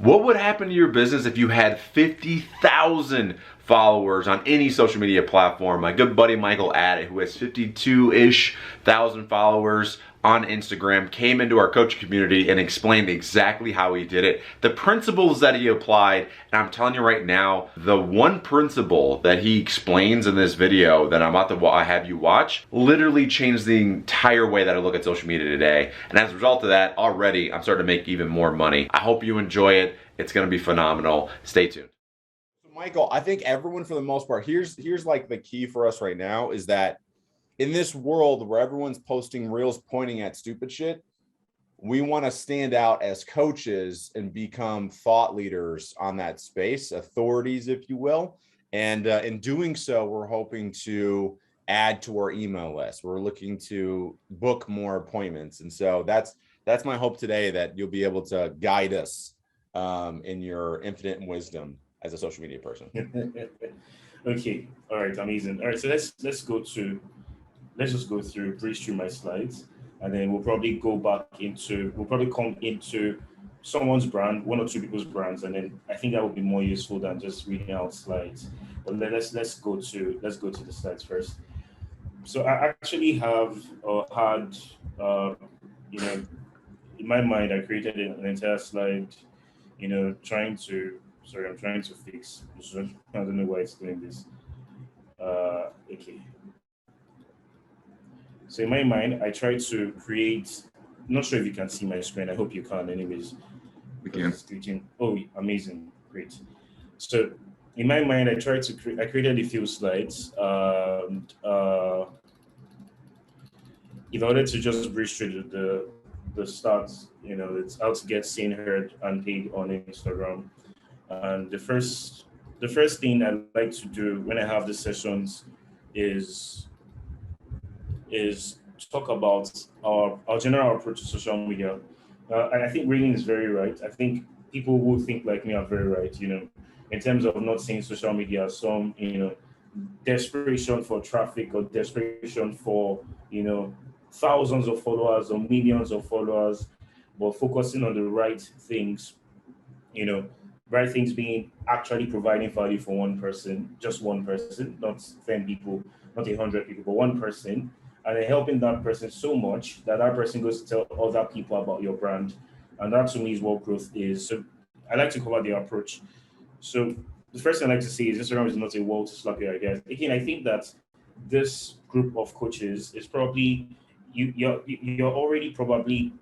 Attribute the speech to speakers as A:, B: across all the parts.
A: What would happen to your business if you had 50,000 followers on any social media platform? My good buddy Michael Addit, who has 52-ish thousand followers on Instagram, came into our coaching community and explained exactly how he did it, the principles that he applied. And I'm telling you right now, the one principle that he explains in this video that I'm about to have you watch literally changed the entire way that I look at social media today. And as a result of that, already I'm starting to make even more money. I hope you enjoy it. It's going to be phenomenal. Stay tuned.
B: Michael, I think everyone, for the most part, here's like the key for us right now is that in this world where everyone's posting reels pointing at stupid shit, we want to stand out as coaches and become thought leaders on that space, authorities, if you will. And in doing so, we're hoping to add to our email list. We're looking to book more appointments. And so that's my hope today, that you'll be able to guide us in your infinite wisdom as a social media person.
C: Okay. All right. Amazing. All right. So let's just go through, breeze through my slides, and then we'll probably come into someone's brand, one or two people's brands, and then I think that would be more useful than just reading out slides. But let's go to the slides first. So I actually have had in my mind, I created an entire slide, I'm trying to fix. I don't know why it's doing this. Okay. So in my mind, I tried to create, I'm not sure if you can see my screen. I hope you can anyways.
A: We can.
C: Oh, amazing. Great. So in my mind, I created a few slides. If I wanted to just breeze through the stats, it's how to get seen, heard, and paid on Instagram. And the first thing I like to do when I have the sessions is talk about our general approach to social media. And I think Raylene is very right. I think people who think like me are very right, in terms of not seeing social media as some, desperation for traffic or desperation for, thousands of followers or millions of followers, but focusing on the right things, right things being actually providing value for one person, just one person, not 10 people, not 100 people, but one person, and then helping that person so much that that person goes to tell other people about your brand. And that to me is what growth is. So I like to cover the approach. So the first thing I like to say is Instagram is not a wall to slap your ideas. Again, I think that this group of coaches is probably, you're already probably,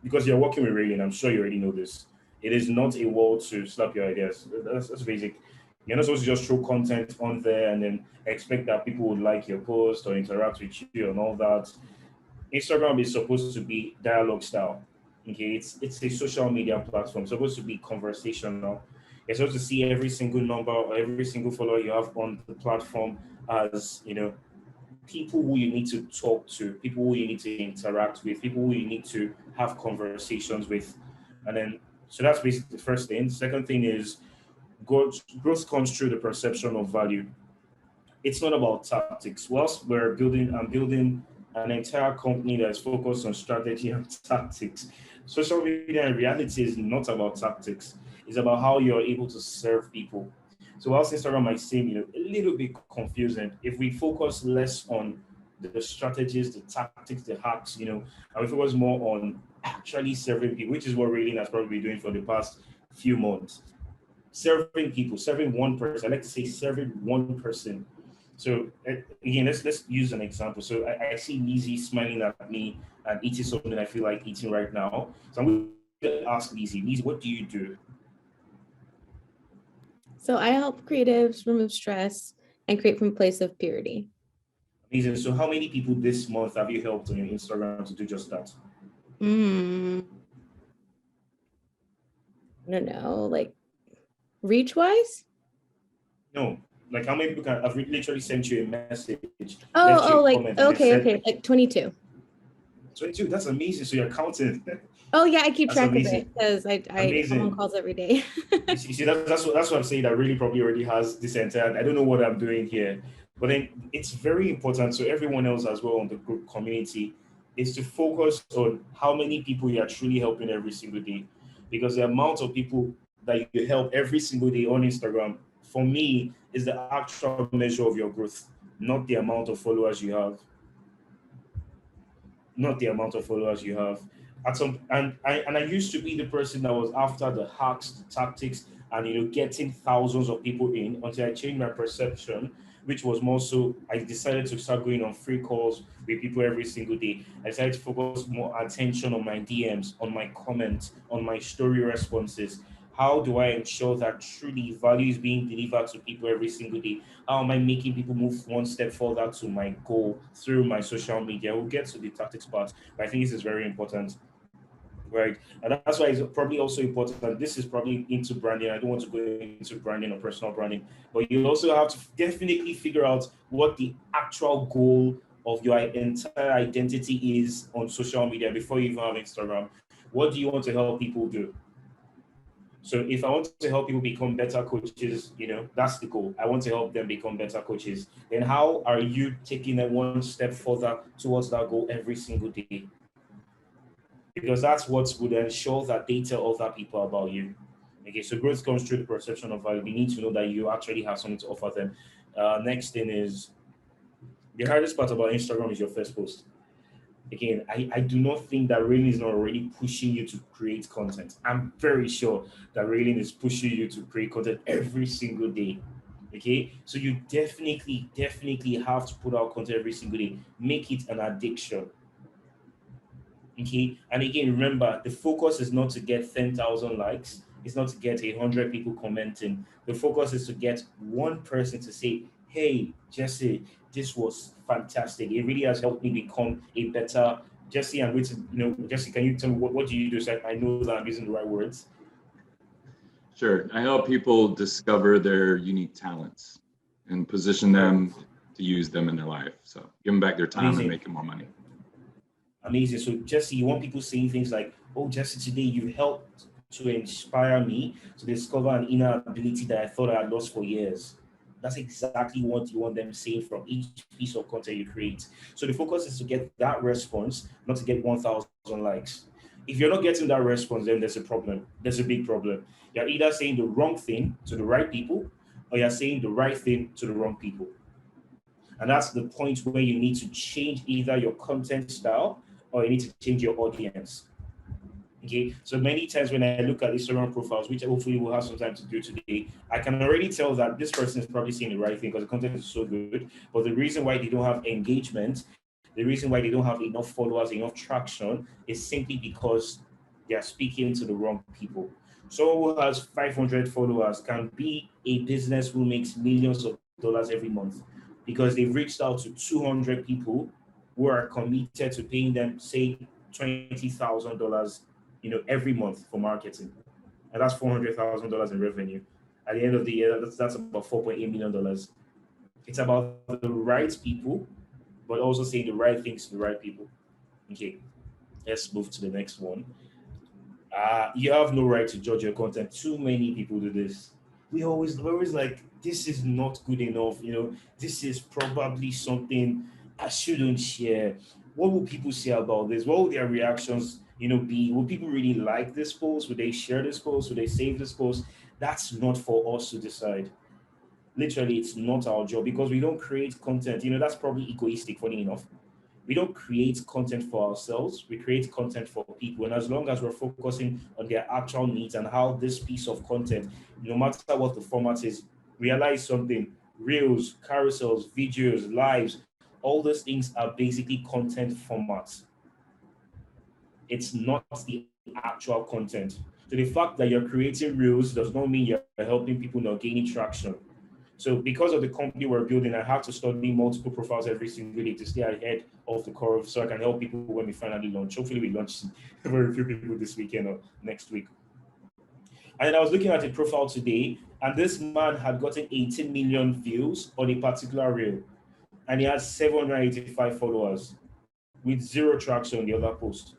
C: because you're working with Raylene, I'm sure you already know this. It is not a wall to slap your ideas. That's basic. You're not supposed to just throw content on there and then expect that people would like your post or interact with you and all that. Instagram is supposed to be dialogue style. Okay, it's a social media platform. It's supposed to be conversational. You're supposed to see every single number or every single follower you have on the platform as people who you need to talk to, people who you need to interact with, people who you need to have conversations with. And then, so that's basically the first thing. Second thing is growth comes through the perception of value. It's not about tactics. Whilst I'm building an entire company that's focused on strategy and tactics. Social media in reality is not about tactics. It's about how you're able to serve people. So whilst Instagram might seem, a little bit confusing, if we focus less on the strategies, the tactics, the hacks, and we focus more on actually serving people, which is what Raylene has probably been doing for the past few months. Serving people, serving one person. I like to say serving one person. So again, let's use an example. So I see Lizzie smiling at me and eating something I feel like eating right now. So I'm going to ask Lizzie, what do you do?
D: So I help creatives remove stress and create from a place of purity.
C: Amazing. So how many people this month have you helped on your Instagram to do just that?
D: I don't know, like reach-wise?
C: No. Like how many people I've literally sent you a message?
D: Okay, like 22.
C: 22, that's amazing. So you're counting.
D: Oh yeah, I keep track of it because I come on calls every day.
C: you see, that's what I'm saying. I really probably already has this entire. I don't know what I'm doing here, but then it's very important. So everyone else as well on the group community is to focus on how many people you are truly helping every single day, because the amount of people that you help every single day on Instagram, for me, is the actual measure of your growth, not the amount of followers you have. Not the amount of followers you have. And I used to be the person that was after the hacks, the tactics, and getting thousands of people in until I changed my perception, which was more so I decided to start going on free calls with people every single day. I decided to focus more attention on my DMs, on my comments, on my story responses. How do I ensure that truly value is being delivered to people every single day? How am I making people move one step further to my goal through my social media? We'll get to the tactics part, but I think this is very important, right? And that's why it's probably also important that this is probably into branding. I don't want to go into branding or personal branding, but you also have to definitely figure out what the actual goal of your entire identity is on social media before you even have Instagram. What do you want to help people do? So if I want to help people become better coaches, that's the goal. I want to help them become better coaches. Then how are you taking them one step further towards that goal every single day? Because that's what would ensure that they tell other people about you. Okay, so growth comes through the perception of value. You need to know that you actually have something to offer them. Next thing is, the hardest part about Instagram is your first post. Again, I do not think that Railing is not already pushing you to create content. I'm very sure that Railing is pushing you to create content every single day. Okay, so you definitely have to put out content every single day. Make it an addiction. Okay, and again, remember, the focus is not to get 10,000 likes. It's not to get 100 people commenting. The focus is to get one person to say, "Hey, Jesse, this was fantastic. It really has helped me become a better Jesse." I'm waiting, Jesse, can you tell me what do you do so I know that I'm using the right words?
E: Sure. I help people discover their unique talents and position them to use them in their life. So give them back their time and make them more money.
C: Amazing. So Jesse, you want people saying things like, "Oh, Jesse, today you helped to inspire me to discover an inner ability that I thought I had lost for years." That's exactly what you want them saying from each piece of content you create. So the focus is to get that response, not to get 1,000 likes. If you're not getting that response, then there's a problem. There's a big problem. You're either saying the wrong thing to the right people, or you're saying the right thing to the wrong people. And that's the point where you need to change either your content style or you need to change your audience. Okay, so many times when I look at Instagram profiles, which hopefully we'll have some time to do today, I can already tell that this person is probably saying the right thing because the content is so good. But the reason why they don't have engagement, the reason why they don't have enough followers, enough traction, is simply because they are speaking to the wrong people. Someone who has 500 followers can be a business who makes millions of dollars every month because they've reached out to 200 people who are committed to paying them, say, $20,000, every month for marketing. And that's $400,000 in revenue. At the end of the year, that's about $4.8 million. It's about the right people, but also saying the right things to the right people. Okay, let's move to the next one. You have no right to judge your content. Too many people do this. We're always like, this is not good enough. This is probably something I shouldn't share. What will people say about this? What will their reactions, be? Will people really like this post? Will they share this post? Will they save this post? That's not for us to decide. Literally, it's not our job because we don't create content. That's probably egoistic, funny enough. We don't create content for ourselves. We create content for people. And as long as we're focusing on their actual needs and how this piece of content, no matter what the format is, realize something: reels, carousels, videos, lives, all those things are basically content formats. It's not the actual content. So the fact that you're creating reels does not mean you're helping people not gaining traction. So because of the company we're building, I have to study multiple profiles every single day to stay ahead of the curve so I can help people when we finally launch. Hopefully we launch very few people this weekend or next week. And then I was looking at a profile today, and this man had gotten 18 million views on a particular reel, and he had 785 followers with zero traction on the other post.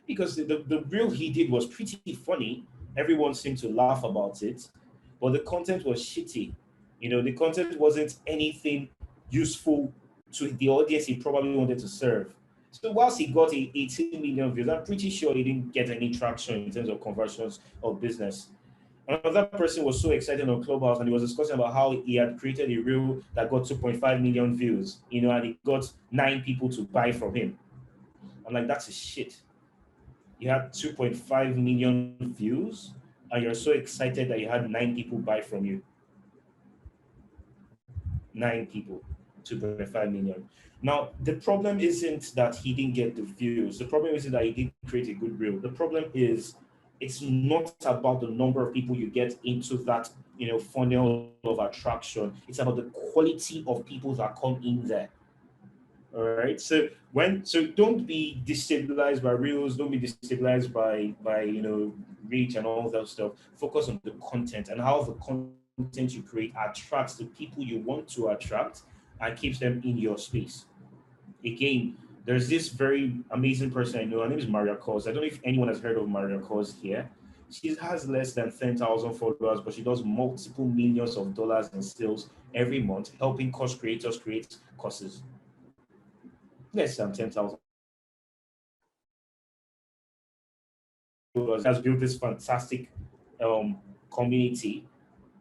C: Because the reel he did was pretty funny. Everyone seemed to laugh about it, but the content was shitty. The content wasn't anything useful to the audience he probably wanted to serve. So whilst he got 18 million views, I'm pretty sure he didn't get any traction in terms of conversions of business. Another person was so excited on Clubhouse and he was discussing about how he had created a reel that got 2.5 million views, and he got 9 people to buy from him. I'm like, that's a shit. You had 2.5 million views and you're so excited that you had 9 people buy from you. 9 people, 2.5 million. Now, the problem isn't that he didn't get the views. The problem isn't that he didn't create a good reel. The problem is it's not about the number of people you get into that funnel of attraction. It's about the quality of people that come in there. All right. So don't be destabilized by reels. Don't be destabilized by reach and all that stuff. Focus on the content and how the content you create attracts the people you want to attract and keeps them in your space. Again, there's this very amazing person I know. Her name is Maria Cos. I don't know if anyone has heard of Maria Cos here. She has less than 10,000 followers, but she does multiple millions of dollars in sales every month, helping course creators create courses. Less than 10,000. Has built this fantastic community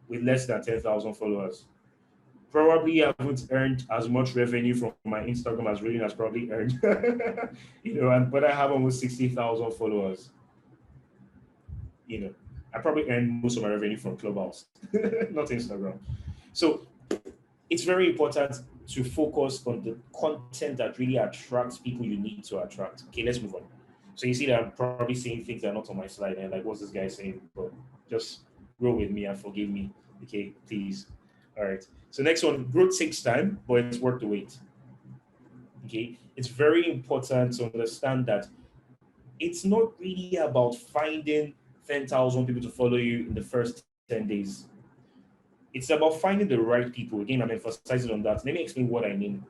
C: with less than 10,000 followers. Probably haven't earned as much revenue from my Instagram as Rain has probably earned. But I have almost 60,000 followers. I probably earn most of my revenue from Clubhouse, not Instagram. So it's very important to focus on the content that really attracts people you need to attract. Okay, let's move on. So you see that I'm probably saying things that are not on my slide and like, what's this guy saying? But just roll with me and forgive me. Okay, please. All right. So next one, growth takes time, but it's worth the wait. Okay, it's very important to understand that it's not really about finding 10,000 people to follow you in the first 10 days. It's about finding the right people. Again, I'm emphasizing on that. Let me explain what I mean.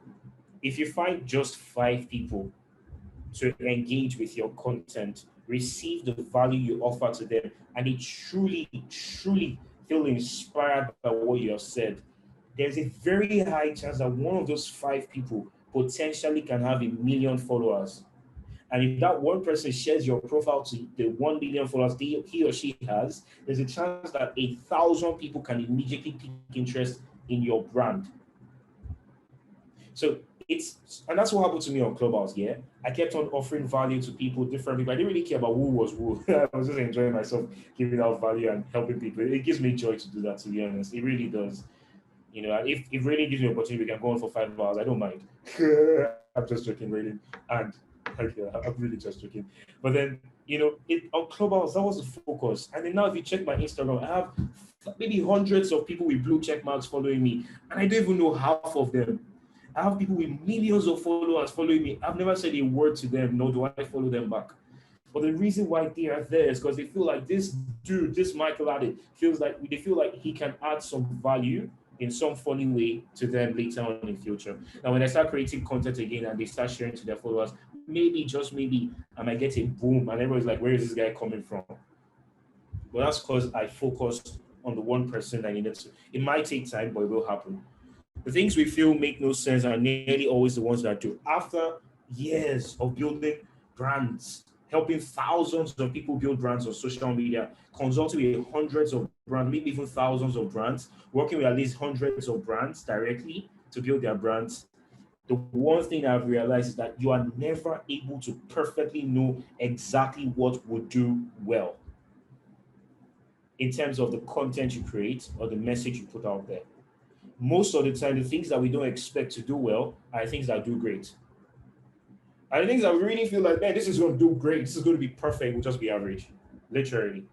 C: If you find just 5 people to engage with your content, receive the value you offer to them, and they truly, truly feel inspired by what you have said, there's a very high chance that one of those 5 people potentially can have 1 million followers. And if that one person shares your profile to the 1 million followers he or she has, there's a chance that 1,000 people can immediately pick interest in your brand. So and that's what happened to me on Clubhouse. Yeah, I kept on offering value to people, different people. I didn't really care about who was who. I was just enjoying myself, giving out value and helping people. It gives me joy to do that, to be honest. It really does. And if really gives me an opportunity, we can go on for 5 hours. I don't mind. I'm just joking, really. And I'm really just joking. But then, on Clubhouse, that was the focus. And then now, if you check my Instagram, I have maybe hundreds of people with blue check marks following me, and I don't even know half of them. I have people with millions of followers following me. I've never said a word to them, nor do I follow them back. But the reason why they are there is because they feel like this dude, this Michael Addit, they feel like he can add some value in some funny way to them later on in future. Now, when I start creating content again and they start sharing to their followers, maybe, just maybe, I might get a boom and everybody's like, where is this guy coming from? But that's because I focused on the one person I needed to. It might take time, but it will happen. The things we feel make no sense are nearly always the ones that do. After years of building brands, helping thousands of people build brands on social media, consulting with hundreds of brands, maybe even thousands of brands, working with at least hundreds of brands directly to build their brands, the one thing I've realized is that you are never able to perfectly know exactly what would do well in terms of the content you create or the message you put out there. Most of the time, the things that we don't expect to do well are things that do great. And the things that we really feel like, man, this is going to do great, this is going to be perfect, will just be average, literally.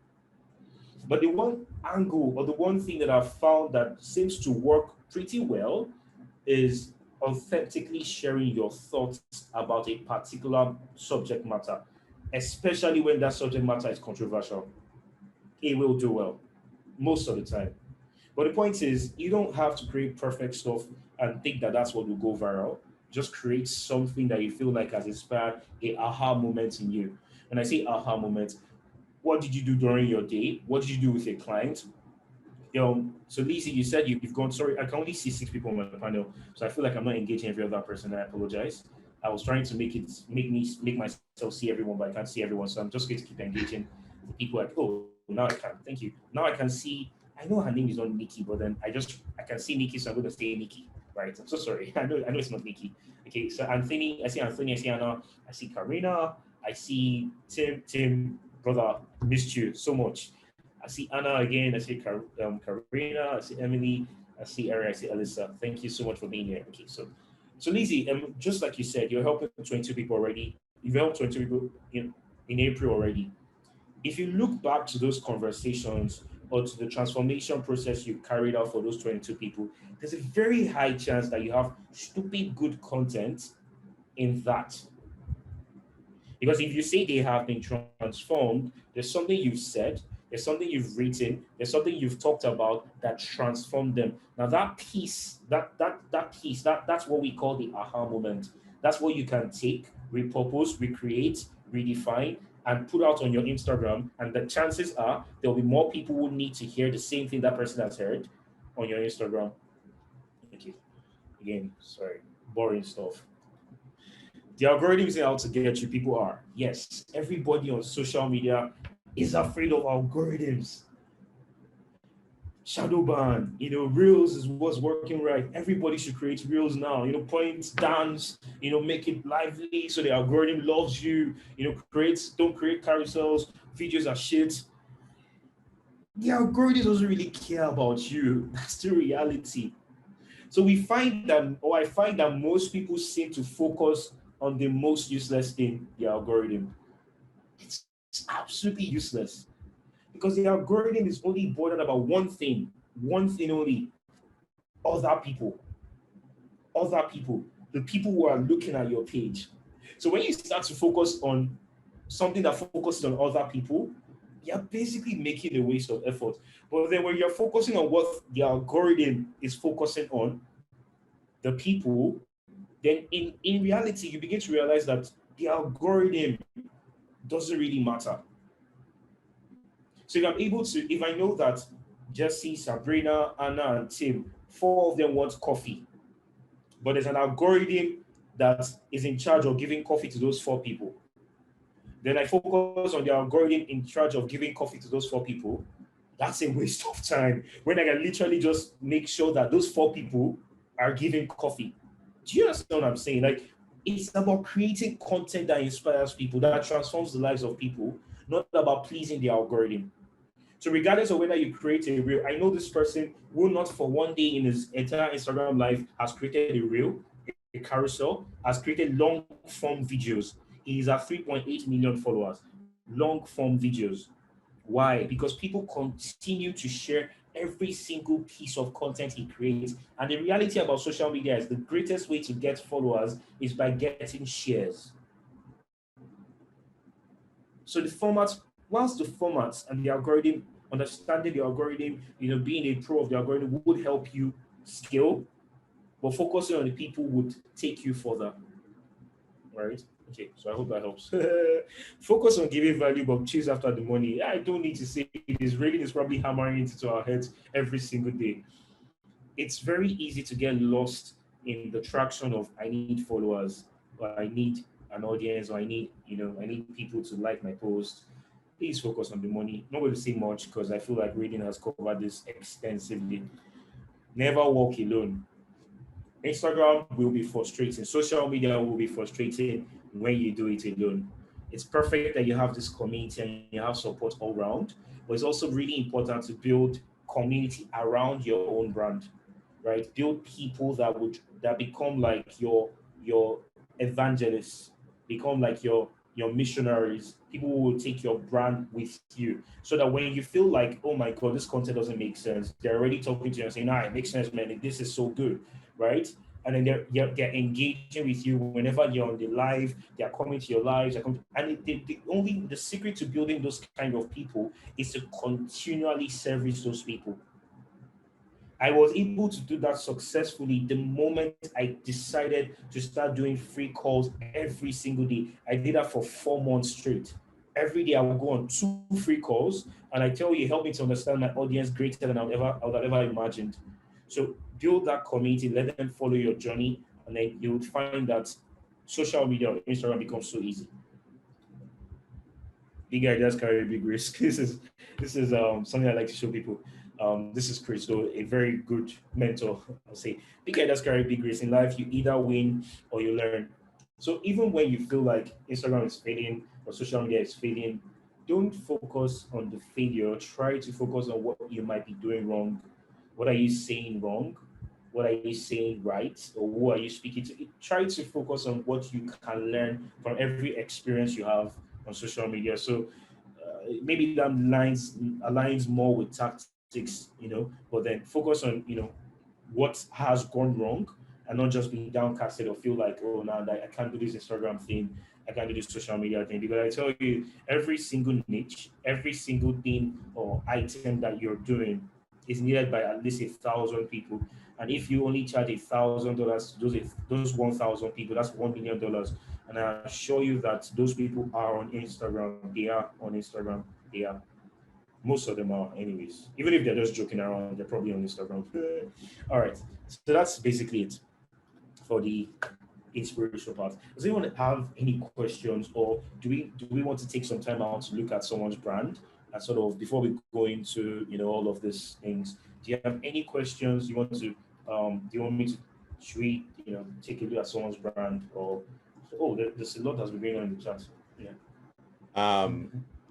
C: But the one angle or the one thing that I've found that seems to work pretty well is authentically sharing your thoughts about a particular subject matter, especially when that subject matter is controversial. It will do well most of the time. But the point is, you don't have to create perfect stuff and think that that's what will go viral. Just create something that you feel like has inspired a aha moment in you. When I say aha moment, what did you do during your day? What did you do with a client? So Lizzie, you said you've gone, sorry, I can only see 6 people on my panel, so I feel like I'm not engaging every other person. I apologize. I was trying to make myself see everyone, but I can't see everyone, so I'm just going to keep engaging the people like, oh, now I can. Thank you. Now I can see. I know her name is not Nikki, but then I can see Nikki, so I'm going to say Nikki. Right? I'm so sorry. I know it's not Nikki. Okay, so Anthony, I see Anthony, I see Anna, I see Karina, I see Tim, brother, missed you so much. I see Anna again, I see Karina, I see Emily, I see Eric, I see Alyssa. Thank you so much for being here. Okay, so Lizzie, just like you said, you're helping 22 people already. You've helped 22 people in April already. If you look back to those conversations or to the transformation process you carried out for those 22 people, there's a very high chance that you have stupid good content in that. Because if you say they have been transformed, there's something you've said, there's something you've written, there's something you've talked about that transformed them. Now that piece, that's what we call the aha moment. That's what you can take, repurpose, recreate, redefine, and put out on your Instagram. And the chances are there'll be more people who need to hear the same thing that person has heard on your Instagram. Thank you. Again, sorry, boring stuff. The algorithms are out to get you. People are. Yes, everybody on social media is afraid of algorithms. Shadow ban, Reels is what's working right. Everybody should create Reels now. Point, dance, make it lively so the algorithm loves you. Don't create carousels. Videos are shit. The algorithm doesn't really care about you. That's the reality. So I find that most people seem to focus on the most useless thing, the algorithm. It's absolutely useless because the algorithm is only bothered about one thing only: other people, the people who are looking at your page. So when you start to focus on something that focuses on other people, you're basically making a waste of effort. But then when you're focusing on what the algorithm is focusing on, the people, then in reality, you begin to realize that the algorithm doesn't really matter. So if I know that Jesse, Sabrina, Anna, and Tim, 4 of them want coffee, but there's an algorithm that is in charge of giving coffee to those 4 people, then I focus on the algorithm in charge of giving coffee to those 4 people. That's a waste of time when I can literally just make sure that those 4 people are giving coffee. Do you understand what I'm saying? Like, it's about creating content that inspires people, that transforms the lives of people, not about pleasing the algorithm. So regardless of whether you create a reel, I know this person will not for one day in his entire Instagram life has created a reel, a carousel, has created long form videos. He is at 3.8 million followers, long form videos. Why? Because people continue to share every single piece of content he creates. And the reality about social media is the greatest way to get followers is by getting shares. So whilst the formats and the algorithm, understanding the algorithm, being a pro of the algorithm would help you scale, but focusing on the people would take you further. Right? Okay, so I hope that helps. Focus on giving value, but chase after the money. I don't need to say this. Reading is probably hammering into our heads every single day. It's very easy to get lost in the traction of I need followers, or I need an audience, or I need people to like my post. Please focus on the money. Not going to say much because I feel like reading has covered this extensively. Never walk alone. Instagram will be frustrating. Social media will be frustrating when you do it alone. It's perfect that you have this community and you have support all around, but it's also really important to build community around your own brand, right? Build people that become like your evangelists, become like your missionaries, people who will take your brand with you, so that when you feel like, oh my God, this content doesn't make sense, they're already talking to you and saying, nah, it makes sense, man, this is so good, right? And then they're engaging with you whenever you're on the live, they're coming to your lives, and the secret to building those kind of people is to continually service those people. I was able to do that successfully the moment I decided to start doing free calls every single day. I did that for 4 months straight. Every day I would go on 2 free calls, and I tell you, it helped me to understand my audience greater than I would have ever imagined. So build that community, let them follow your journey, and then you would find that social media or Instagram becomes so easy. big ideas carry big risk. This is something I like to show people. This is Chris, so a very good mentor. I'll say big ideas carry big risk. In life, you either win or you learn. So even when you feel like Instagram is failing or social media is failing, don't focus on the failure. Try to focus on what you might be doing wrong. What are you saying wrong? What are you saying right? Or who are you speaking to? Try to focus on what you can learn from every experience you have on social media. So maybe that aligns more with tactics, but then focus on, what has gone wrong and not just be downcasted or feel like, oh, now I can't do this Instagram thing, I can't do this social media thing. Because I tell you, every single niche, every single thing or item that you're doing is needed by at least 1,000 people. And if you only charge $1,000 to those 1,000 people, that's $1 million. And I assure you that those people are on Instagram. They are on Instagram. They are. Most of them are, anyways. Even if they're just joking around, they're probably on Instagram. All right. So that's basically it for the inspirational part. Does anyone have any questions, or do we want to take some time out to look at someone's brand and sort of before we go into all of these things? Do you have any questions you want to? Do you want me to? Should we take a look at someone's brand, or there's a lot that's been going on in the chat. Yeah.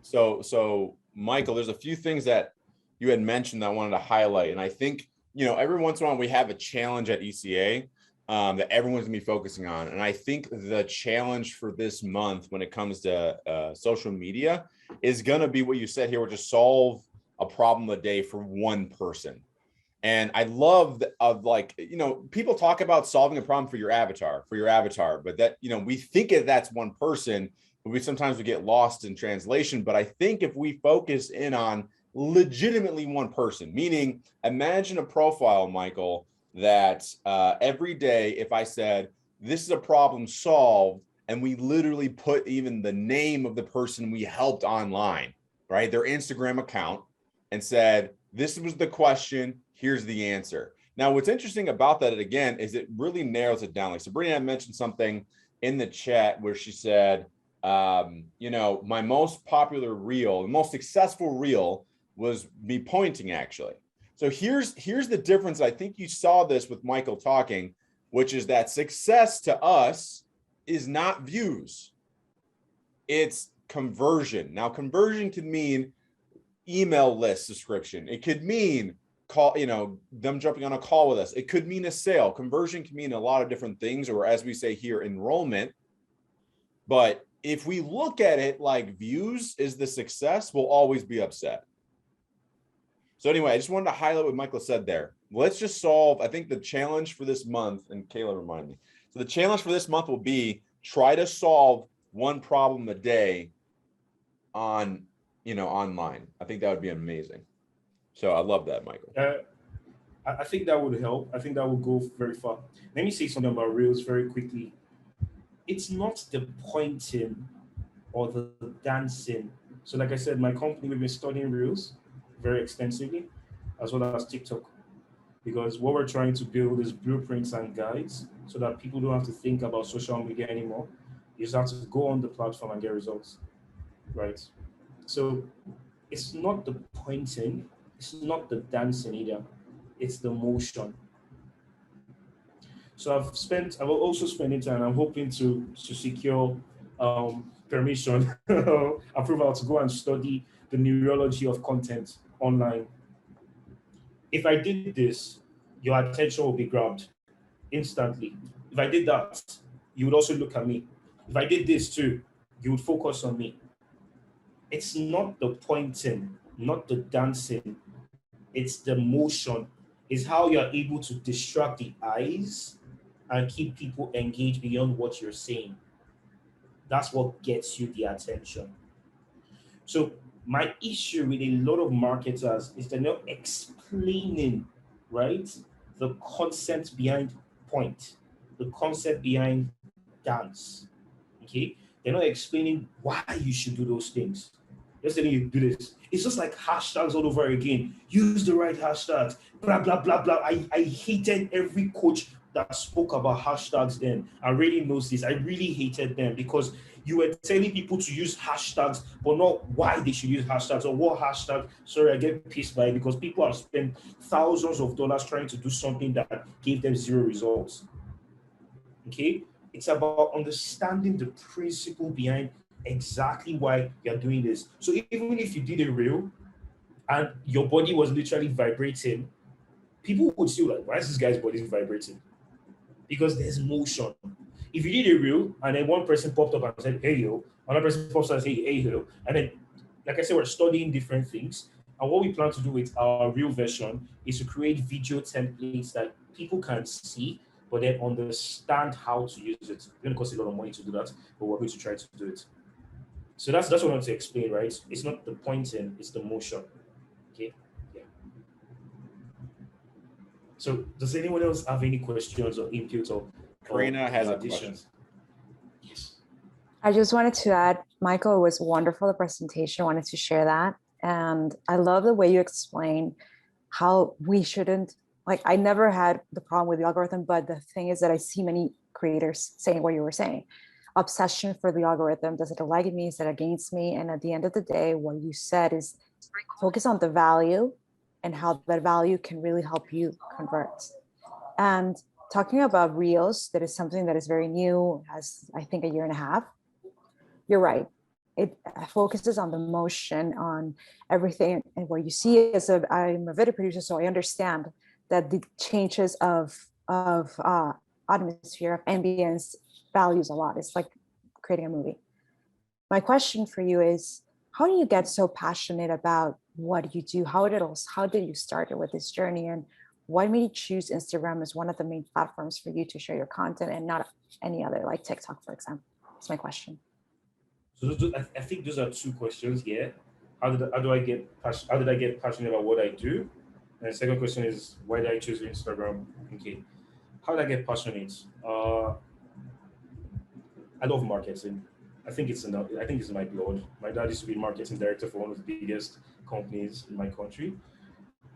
B: So Michael, there's a few things that you had mentioned that I wanted to highlight, and I think every once in a while we have a challenge at ECA that everyone's gonna be focusing on, and I think the challenge for this month when it comes to social media is gonna be what you said here, which is solve a problem a day for one person. And I love people talk about solving a problem for your avatar, but that we think that's one person. We sometimes get lost in translation, but I think if we focus in on legitimately one person, meaning imagine a profile, Michael, that every day, if I said, this is a problem solved, and we literally put even the name of the person we helped online, right? Their Instagram account, and said, this was the question, here's the answer. Now, what's interesting about that, again, is it really narrows it down. Like Sabrina mentioned something in the chat where she said, my most popular reel, the most successful reel was me pointing, actually. So here's the difference. I think you saw this with Michael talking, which is that success to us is not views. It's conversion. Now, conversion can mean email list subscription. It could mean call, them jumping on a call with us. It could mean a sale. Conversion can mean a lot of different things, or as we say here, enrollment. But if we look at it like views is the success, we'll always be upset. So anyway, I just wanted to highlight what Michael said there. Let's just solve, I think the challenge for this month, and Kayla remind me. So the challenge for this month will be try to solve one problem a day on, online. I think that would be amazing. So I love that, Michael.
C: I think that would help. I think that would go very far. Let me say something about Reels very quickly. It's not the pointing or the dancing. So like I said, my company, we've been studying Reels very extensively, as well as TikTok, because what we're trying to build is blueprints and guides so that people don't have to think about social media anymore. You just have to go on the platform and get results, right? So it's not the pointing, it's not the dancing either, it's the motion. So I've also spent time, I'm hoping to secure permission, approval to go and study the neurology of content online. If I did this, your attention will be grabbed instantly. If I did that, you would also look at me. If I did this too, you would focus on me. It's not the pointing, not the dancing, it's the motion. It's how you're able to distract the eyes and keep people engaged beyond what you're saying. That's what gets you the attention. So my issue with a lot of marketers is they're not explaining, right, the concept behind point, the concept behind dance. Okay, they're not explaining why you should do those things. Just telling you do this. It's just like hashtags all over again. Use the right hashtags. Blah blah blah blah. I hated every coach that spoke about hashtags then. I really knows this. I really hated them because You were telling people to use hashtags, but not why they should use hashtags or what hashtag. Sorry, I get pissed by it because people have spent thousands of dollars trying to do something that gave them zero results. Okay? It's about understanding the principle behind exactly why you're doing this. So even if you did a reel and your body was literally vibrating, people would still like, why is this guy's body vibrating? Because there's motion. If you did a reel and then one person popped up and said, hey, yo, another person pops up and said, hey, yo, and then, like I said, we're studying different things. And what we plan to do with our real version is to create video templates that people can see, but then understand how to use it. It's going to cost a lot of money to do that, but we're going to try to do it. So that's what I want to explain, right? It's not the pointing, it's the motion. Okay? Yeah. So does anyone else have any questions or input or
B: Karina has a
C: additions?
B: question.
C: Yes.
F: I just wanted to add, Michael, it was wonderful, the presentation. I wanted to share that. And I love the way you explain how we shouldn't, like, I never had the problem with the algorithm, but the thing is that I see many creators saying what you were saying. Obsession for the algorithm. Does it like me? Is it against me? And at the end of the day, what you said is focus on the value and how that value can really help you convert. And talking about reels, that is something that is very new, as I think a year and a half. You're right. It focuses on the motion, on everything. And what you see is I'm a video producer, so I understand that the changes of atmosphere, of ambience, values a lot. It's like creating a movie. My question for you is, how do you get so passionate about what you do? How did you start with this journey? And what made you choose Instagram as one of the main platforms for you to share your content and not any other, like TikTok, for example? That's my question.
C: So I think those are two questions here. How did I get passionate about what I do? And the second question is, why did I choose Instagram? Okay. How did I get passionate? I love marketing. I think it's in my blood. My dad used to be marketing director for one of the biggest companies in my country.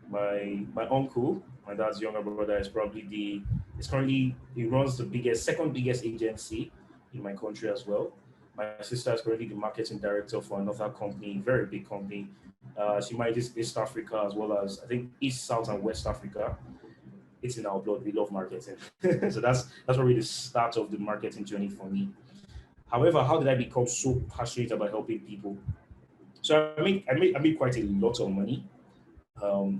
C: My uncle, my dad's younger brother, is currently he runs the second biggest agency in my country as well. My sister is currently the marketing director for another company, very big company. She manages East Africa as well as, I think, East, South, and West Africa. It's in our blood. We love marketing. So that's probably the start of the marketing journey for me. However, how did I become so passionate about helping people? So I made quite a lot of money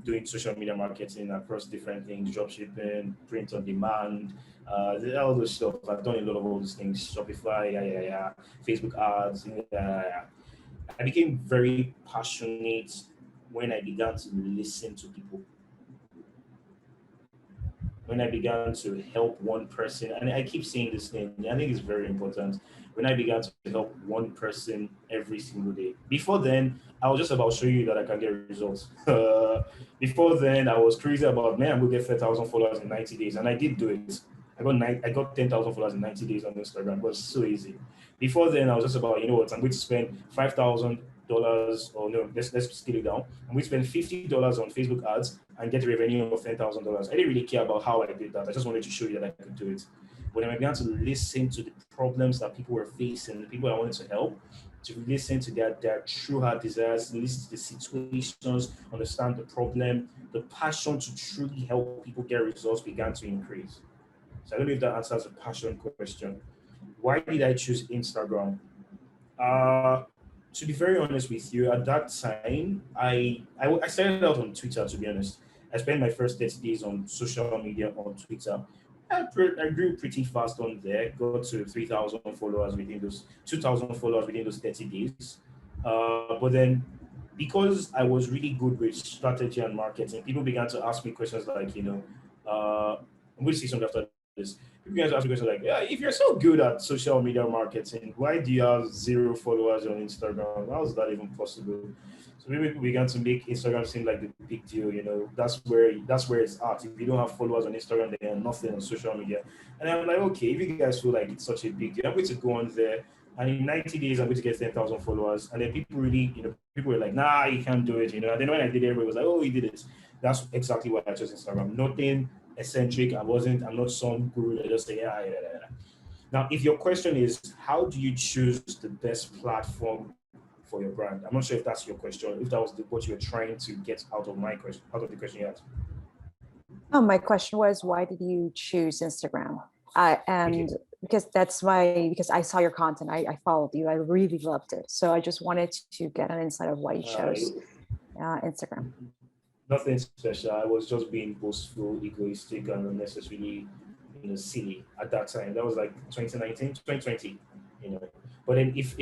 C: doing social media marketing across different things, dropshipping, print on demand, all those stuff. I've done a lot of all those things, Shopify, Facebook ads. I became very passionate when I began to listen to people. When I began to help one person, and I keep saying this thing, I think it's very important. When I began to help one person every single day. Before then, I was just about showing you that I can get results. Before then, I was crazy about, man, I'm going to get 5,000 followers in 90 days. And I did do it. I got 10,000 followers in 90 days on Instagram. It was so easy. Before then, I was just about, you know what, I'm going to spend $5,000, or no, let's scale it down. I'm going to spend $50 on Facebook ads and get a revenue of $10,000. I didn't really care about how I did that. I just wanted to show you that I could do it. When I began to listen to the problems that people were facing, the people I wanted to help, to listen to their true heart desires, listen to the situations, understand the problem, the passion to truly help people get results began to increase. So I don't know if that answers the passion question. Why did I choose Instagram? To be very honest with you, at that time, I started out on Twitter, to be honest. I spent my first 30 days on social media on Twitter. I grew pretty fast on there, got to 3,000 followers within those, 2,000 followers within those 30 days. But then, because I was really good with strategy and marketing, people began to ask me questions like, I'm going to say something after this. People began to ask me questions like, yeah, if you're so good at social media marketing, why do you have 0 followers on Instagram? How is that even possible? So people began to make Instagram seem like the big deal, that's where it's at. If you don't have followers on Instagram, then you're nothing on social media. And I'm like, okay, if you guys feel like it's such a big deal, I'm going to go on there, and in 90 days, I'm going to get 10,000 followers. And then people really, people were like, nah, you can't do it, And then when I did it, everybody was like, oh, he did it. That's exactly why I chose Instagram. Nothing eccentric. I'm not some guru that just say, yeah. Now, if your question is, how do you choose the best platform for your brand? I'm not sure if that's your question, if that was what you were trying to get out of my question, out of the question you asked.
F: Oh, my question was, why did you choose Instagram? And
C: Okay.
F: because I saw your content, I followed you, I really loved it. So I just wanted to get an insight of why you chose Instagram.
C: Nothing special. I was just being boastful, egoistic, and unnecessarily, silly at that time. That was like 2019, 2020, you know. But then if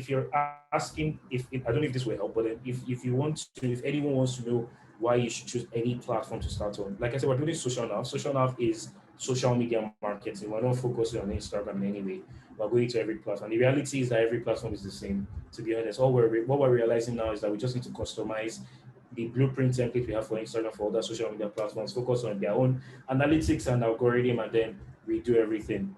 C: you're asking, if I don't know if this will help, but then if you want to, if anyone wants to know why you should choose any platform to start on, like I said, we're doing social now. Social now is social media marketing. We're not focusing on Instagram anyway. We're going to every platform. The reality is that every platform is the same. To be honest, what we're realizing now is that we just need to customize the blueprint template we have for Instagram for other social media platforms, focus on their own analytics and algorithm, and then we do everything.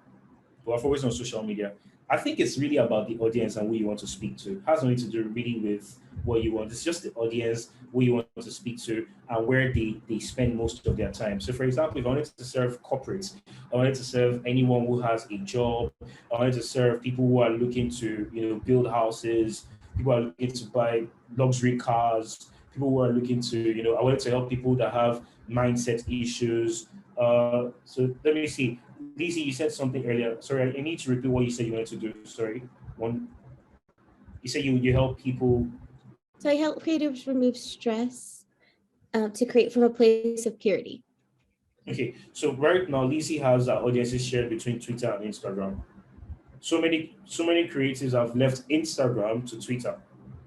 C: We're focused on social media. I think it's really about the audience and who you want to speak to. It has nothing to do really with what you want. It's just the audience, who you want to speak to, and where they spend most of their time. So, for example, if I wanted to serve corporates, I wanted to serve anyone who has a job, I wanted to serve people who are looking to, build houses, people who are looking to buy luxury cars, people who are looking to, I wanted to help people that have mindset issues. So let me see. Lizzie, you said something earlier. Sorry, I need to repeat what you said you wanted to do. Sorry. You said you help people.
D: So I help creatives remove stress to create from a place of purity.
C: Okay, so right now, Lizzie has audiences shared between Twitter and Instagram. So many creatives have left Instagram to Twitter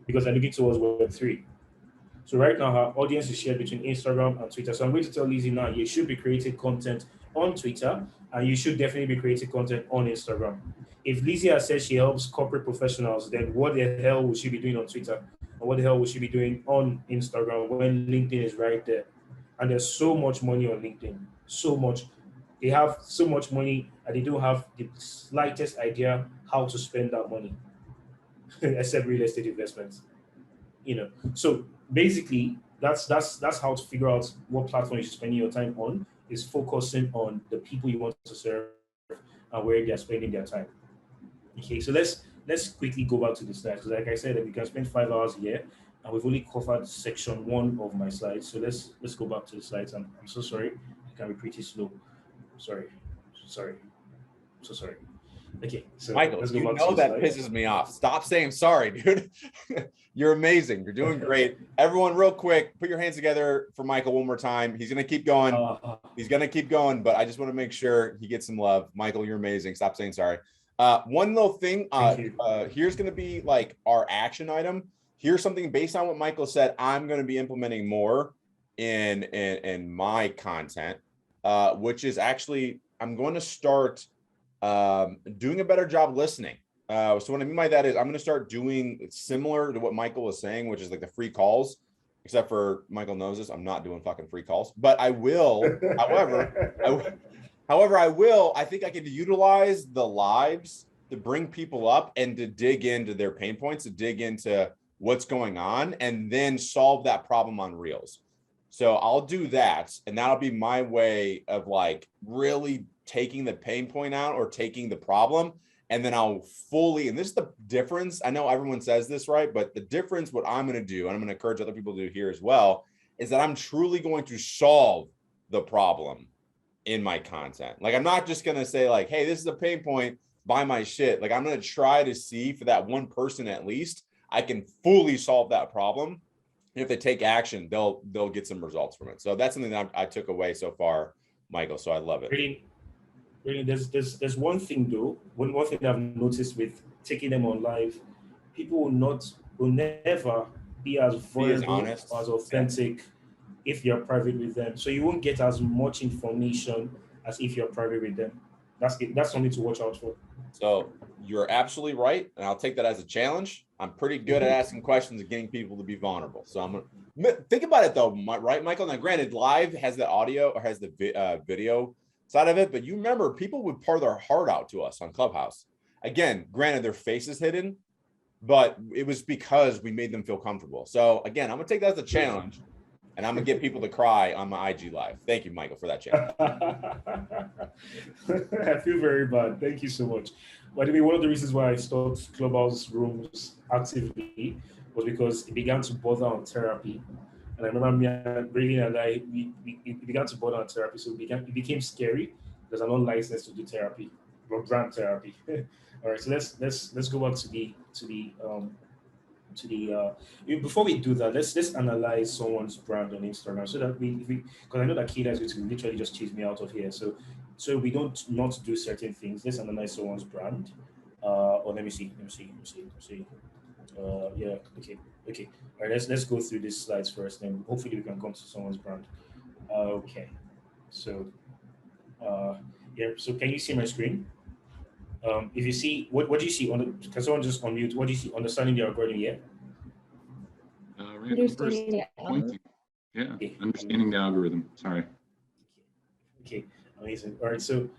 C: because they're looking towards Web3. So right now, her audience is shared between Instagram and Twitter. So I'm going to tell Lizzie now, you should be creating content on Twitter, and you should definitely be creating content on Instagram. If Lizzie has said she helps corporate professionals, then what the hell will she be doing on Twitter? And what the hell will she be doing on Instagram when LinkedIn is right there? And there's so much money on LinkedIn. So much. They have so much money, and they don't have the slightest idea how to spend that money, except real estate investments. So basically that's how to figure out what platform you should spend your time on, is focusing on the people you want to serve and where they're spending their time. Okay, so let's quickly go back to the slides, because like I said, we can spend 5 hours here, and we've only covered section 1 of my slides. So let's go back to the slides. I'm so sorry, I can be pretty slow. Sorry, so sorry. Okay, so
B: Michael,
C: let's go
B: you
C: back
B: know
C: to the
B: that
C: slides.
B: pisses me off. Stop saying sorry, dude. You're amazing. You're doing great. Everyone, real quick, put your hands together for Michael one more time. He's going to keep going. He's going to keep going, but I just want to make sure he gets some love. Michael, you're amazing. Stop saying sorry. One little thing. Here's going to be like our action item. Here's something based on what Michael said. I'm going to be implementing more in my content, which is actually, I'm going to start doing a better job listening. So what I mean by that is I'm going to start doing similar to what Michael was saying, which is like the free calls, except for Michael knows this. I'm not doing fucking free calls, but I will. I think I could utilize the lives to bring people up and to dig into their pain points, to dig into what's going on, and then solve that problem on Reels. So I'll do that, and that'll be my way of like really taking the pain point out or taking the problem. And then I'll fully, and this is the difference. I know everyone says this, right? But the difference, what I'm going to do, and I'm going to encourage other people to do here as well, is that I'm truly going to solve the problem in my content. Like, I'm not just going to say like, hey, this is a pain point, buy my shit. Like, I'm going to try to see for that one person, at least, I can fully solve that problem. And if they take action, they'll get some results from it. So that's something that I took away so far, Michael. So I love it.
C: Really, there's one thing though. One thing that I've noticed with taking them on live, people will never be as vulnerable,
B: honest,
C: or as authentic if you're private with them. So you won't get as much information as if you're private with them. That's something to watch out for.
B: So you're absolutely right, and I'll take that as a challenge. I'm pretty good at asking questions and getting people to be vulnerable. So I'm gonna think about it though, right, Michael? Now, granted, live has the audio or has the video side of it, but you remember people would pour their heart out to us on Clubhouse. Again, granted, their face is hidden, but it was because we made them feel comfortable. So again, I'm gonna take that as a challenge, and I'm gonna get people to cry on my IG live. Thank you, Michael, for that chat.
C: I feel very bad. Thank you so much. By the way, one of the reasons why I stopped Clubhouse rooms actively was because it began to bother on therapy. And I remember me and Raylene and I, it began to bother on therapy. So it became scary because I'm not licensed to do therapy, or brand therapy. All right, so let's go back to the before we do that, let's analyze someone's brand on Instagram so that because I know that Kida is going to literally just chase me out of here. So we don't not do certain things. Let's analyze someone's brand. Or let me see. Yeah, okay. All right, let's go through these slides first, and hopefully we can come to someone's brand. Okay. So yeah. So can you see my screen? If you see, what do you see on the? Can someone just unmute? What do you see? Understanding the algorithm? Yeah.
D: Understanding the
E: Pointing. Yeah.
C: Okay.
E: Understanding the algorithm. Sorry.
C: Okay. Amazing. All right. So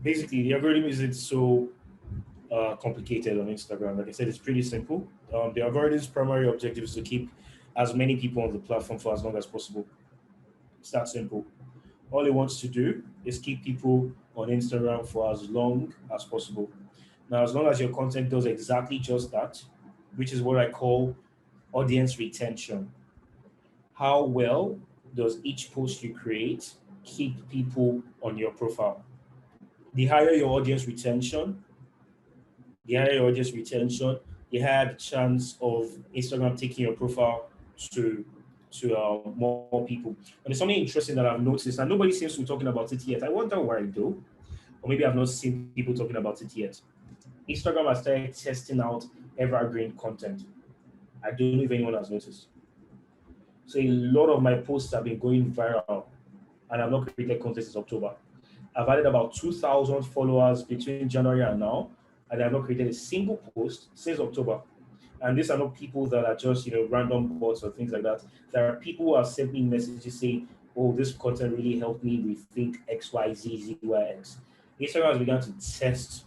C: basically, the algorithm isn't so complicated on Instagram. Like I said, it's pretty simple. The algorithm's primary objective is to keep as many people on the platform for as long as possible. It's that simple. All it wants to do is keep people on Instagram for as long as possible. Now, as long as your content does exactly just that, which is what I call audience retention. How well does each post you create keep people on your profile? The higher your audience retention, the higher the chance of Instagram taking your profile to more people. And there's something interesting that I've noticed, and nobody seems to be talking about it yet. I wonder why though, or maybe I've not seen people talking about it yet. Instagram has started testing out evergreen content. I don't know if anyone has noticed. So a lot of my posts have been going viral, and I've not created content since October. I've added about 2,000 followers between January and now, and I've not created a single post since October. And these are not people that are just, random bots or things like that. There are people who have sent me messages saying, oh, this content really helped me rethink X, Y, Z, Z, Y, X. Instagram has begun to test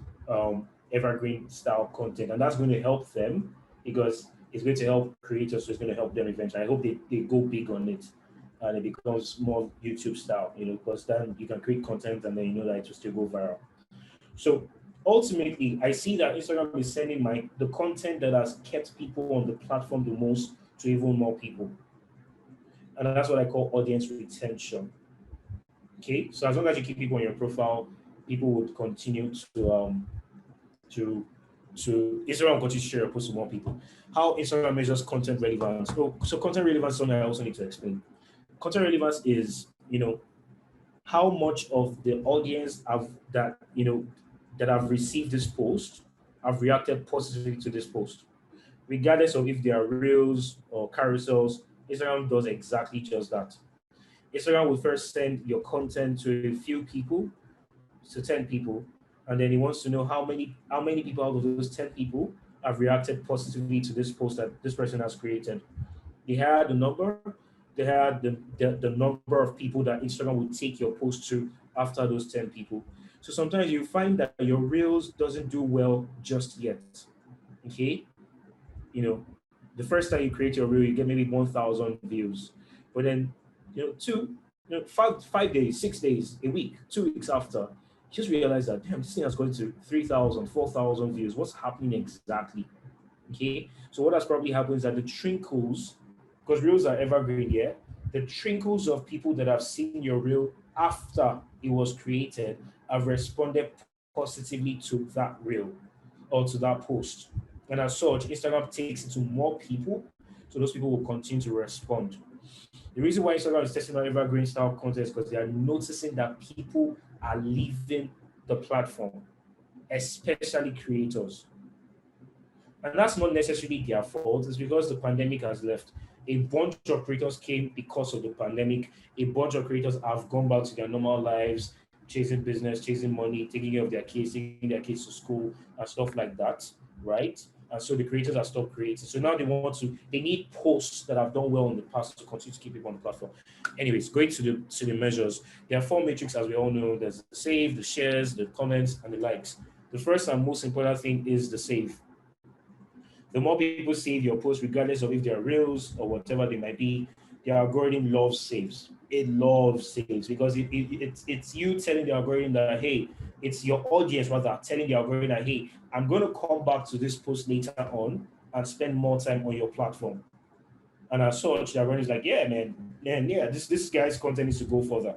C: evergreen style content, and that's going to help them because it's going to help creators, so it's going to help them eventually. I hope they go big on it and it becomes more YouTube style, because then you can create content and then you know that it will still go viral. So ultimately, I see that Instagram is sending the content that has kept people on the platform the most to even more people. And that's what I call audience retention. Okay, so as long as you keep people on your profile, people would continue to Instagram will continue to share your post to more people. How Instagram measures content relevance. So content relevance is something I also need to explain. Content relevance is, how much of the audience that have received this post have reacted positively to this post. Regardless of if they are reels or carousels, Instagram does exactly just that. Instagram will first send your content to a few people, to 10 people, and then it wants to know how many people out of those 10 people have reacted positively to this post that this person has created. They had the number, they had the number of people that Instagram would take your post to after those 10 people. So sometimes you find that your reels doesn't do well just yet. Okay? The first time you create your reel, you get maybe 1,000 views. But then, 5 days, 6 days, a week, 2 weeks after, you just realize that, damn, this thing has gone to 3,000, 4,000 views. What's happening exactly? Okay? So what has probably happened is that the trinkles, because reels are evergreen, yeah? The trinkles of people that have seen your reel after it was created have responded positively to that reel or to that post. And as such, Instagram takes it to more people, so those people will continue to respond. The reason why Instagram is testing out evergreen style content is because they are noticing that people are leaving the platform, especially creators. And that's not necessarily their fault. It's because the pandemic has left. A bunch of creators came because of the pandemic. A bunch of creators have gone back to their normal lives, chasing business, chasing money, taking care of their kids, taking their kids to school and stuff like that, right? And so the creators have stopped creating. So now they need posts that have done well in the past to continue to keep people on the platform. Anyways, going to the measures, there are 4 metrics, as we all know. There's the save, the shares, the comments, and the likes. The first and most important thing is the save. The more people save your post, regardless of if they're reels or whatever they might be, the algorithm loves saves. It loves saves because it's you telling the algorithm that, hey, it's your audience rather telling the algorithm that, hey, I'm going to come back to this post later on and spend more time on your platform. And as such, the algorithm is like, yeah, man, yeah, this guy's content needs to go further.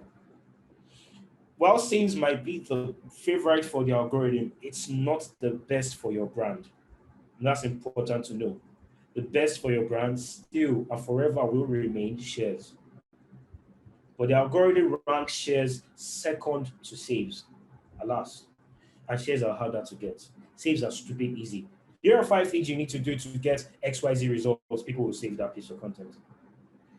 C: While saves might be the favorite for the algorithm, it's not the best for your brand. And that's important to know. The best for your brand still and forever will remain shares. But the algorithm ranks shares second to saves, alas. And shares are harder to get. Saves are stupid easy. Here are 5 things you need to do to get XYZ results. People will save that piece of content.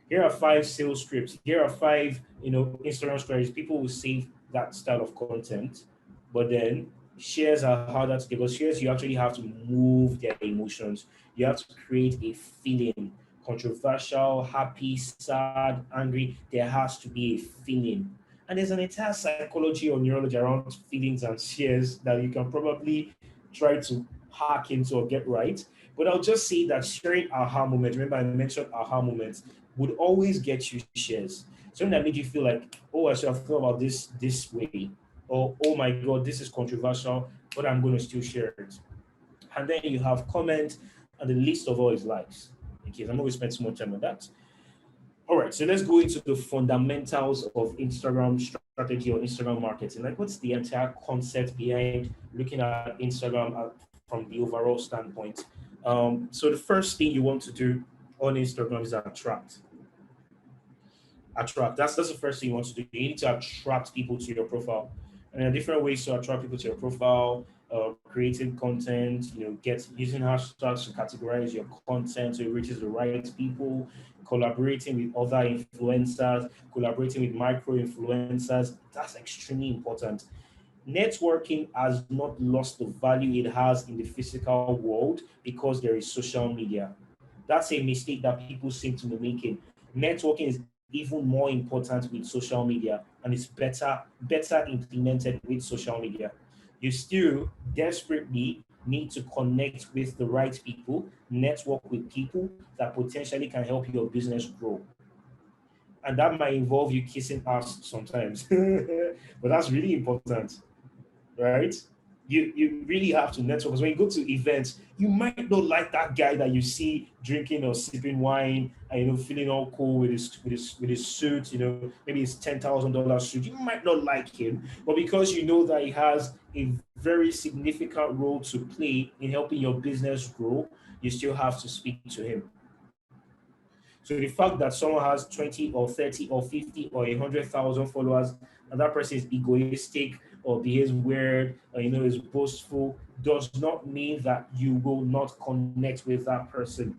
C: Here are 5 sales scripts. Here are 5, Instagram stories. People will save that style of content. But then shares are harder to get because shares you actually have to move their emotions. You have to create a feeling. Controversial, happy, sad, angry. There has to be a feeling. And there's an entire psychology or neurology around feelings and shares that you can probably try to hack into or get right. But I'll just say that sharing aha moments, remember I mentioned aha moments, would always get you shares. Something that made you feel like, oh, I should have thought about this way. Or, oh my God, this is controversial, but I'm going to still share it. And then you have comment, and the least of all is likes. In case I'm not going to spend too much time on that. All right, so let's go into the fundamentals of Instagram strategy or Instagram marketing. Like, what's the entire concept behind looking at Instagram from the overall standpoint? So the first thing you want to do on Instagram is attract. That's the first thing you want to do. You need to attract people to your profile. And there are different ways to attract people to your profile, creating content, using hashtags to categorize your content so it reaches the right people, collaborating with other influencers, collaborating with micro influencers. That's extremely important. Networking has not lost the value it has in the physical world because there is social media. That's a mistake that people seem to be making. Networking is even more important with social media, and it's better implemented with social media. You still desperately need to connect with the right people, network with people that potentially can help your business grow. And that might involve you kissing ass sometimes, but that's really important, right? You really have to network because when you go to events, you might not like that guy that you see drinking or sipping wine and feeling all cool with his suit, maybe his $10,000 suit. You might not like him, but because you know that he has a very significant role to play in helping your business grow, you still have to speak to him. So the fact that someone has 20 or 30 or 50 or 100,000 followers and that person is egoistic or behaves weird or is boastful does not mean that you will not connect with that person,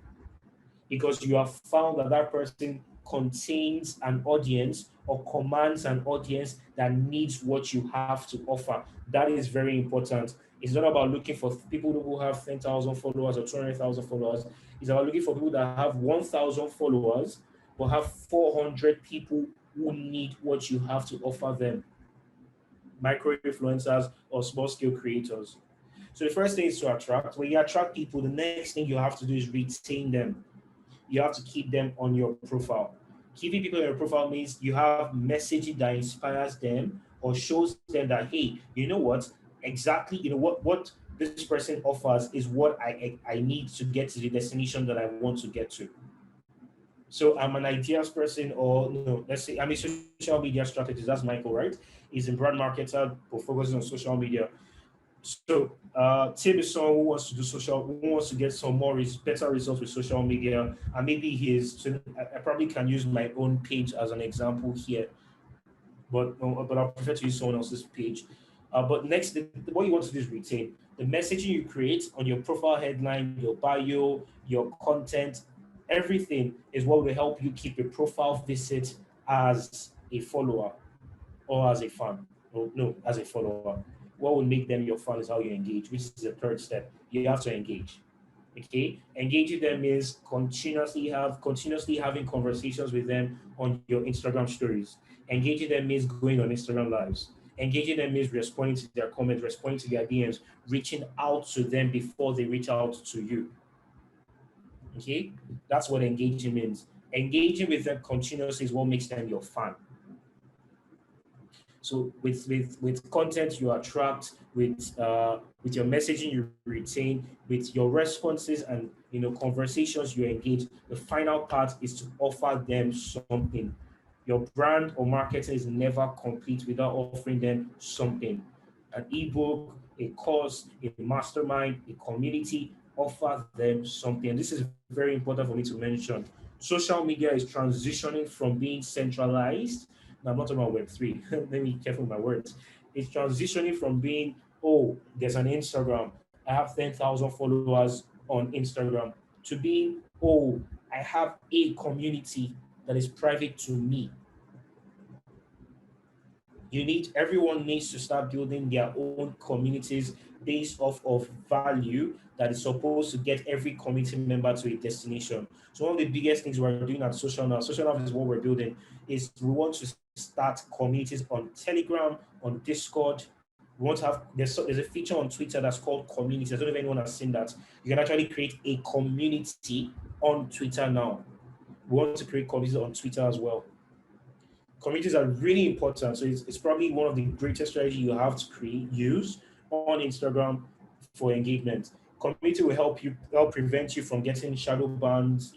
C: because you have found that that person contains an audience or commands an audience that needs what you have to offer. That is very important. It's not about looking for people who have 10,000 followers or 200,000 followers. It's about looking for people that have 1,000 followers but have 400 people who need what you have to offer them. Micro influencers or small scale creators. So the first thing is to attract. When you attract people, the next thing you have to do is retain them. You have to keep them on your profile. Keeping people on your profile means you have messaging that inspires them or shows them that, hey, you know what? Exactly, what this person offers is what I need to get to the destination that I want to get to. So I'm an ideas person, or let's say I'm a social media strategist. That's Michael, right? He's a brand marketer, but focuses on social media. So Tim is someone who wants to get some better results with social media, and maybe I probably can use my own page as an example here, but I prefer to use someone else's page. But next, what you want to do is retain the messaging you create on your profile headline, your bio, your content. Everything is what will help you keep a profile visit as a follower or as a fan. No, as a follower. What will make them your fan is how you engage, which is the third step. You have to engage. Okay, engaging them is continuously having conversations with them on your Instagram stories. Engaging them means going on Instagram lives. Engaging them means responding to their comments, responding to their DMs, reaching out to them before they reach out to you. Okay, that's what engaging means. Engaging with them continuously is what makes them your fan. So with content you attract, with your messaging you retain, with your responses and conversations you engage. The final part is to offer them something. Your brand or marketing is never complete without offering them something. An ebook, a course, a mastermind, a community. Offer them something. This is very important for me to mention. Social media is transitioning from being centralized. Now, I'm not talking about Web3. Let me be careful with my words. It's transitioning from being, oh, there's an Instagram. I have 10,000 followers on Instagram, to being, oh, I have a community that is private to me. Everyone needs to start building their own communities based off of value that is supposed to get every community member to a destination. So one of the biggest things we're doing at Social Now is what we're building, is we want to start communities on Telegram, on Discord. We want to have, there's a feature on Twitter that's called communities. I don't know if anyone has seen that. You can actually create a community on Twitter now. We want to create communities on Twitter as well. Communities are really important. So it's probably one of the greatest strategies you have to use on Instagram for engagement. Community will help prevent you from getting shadow bans,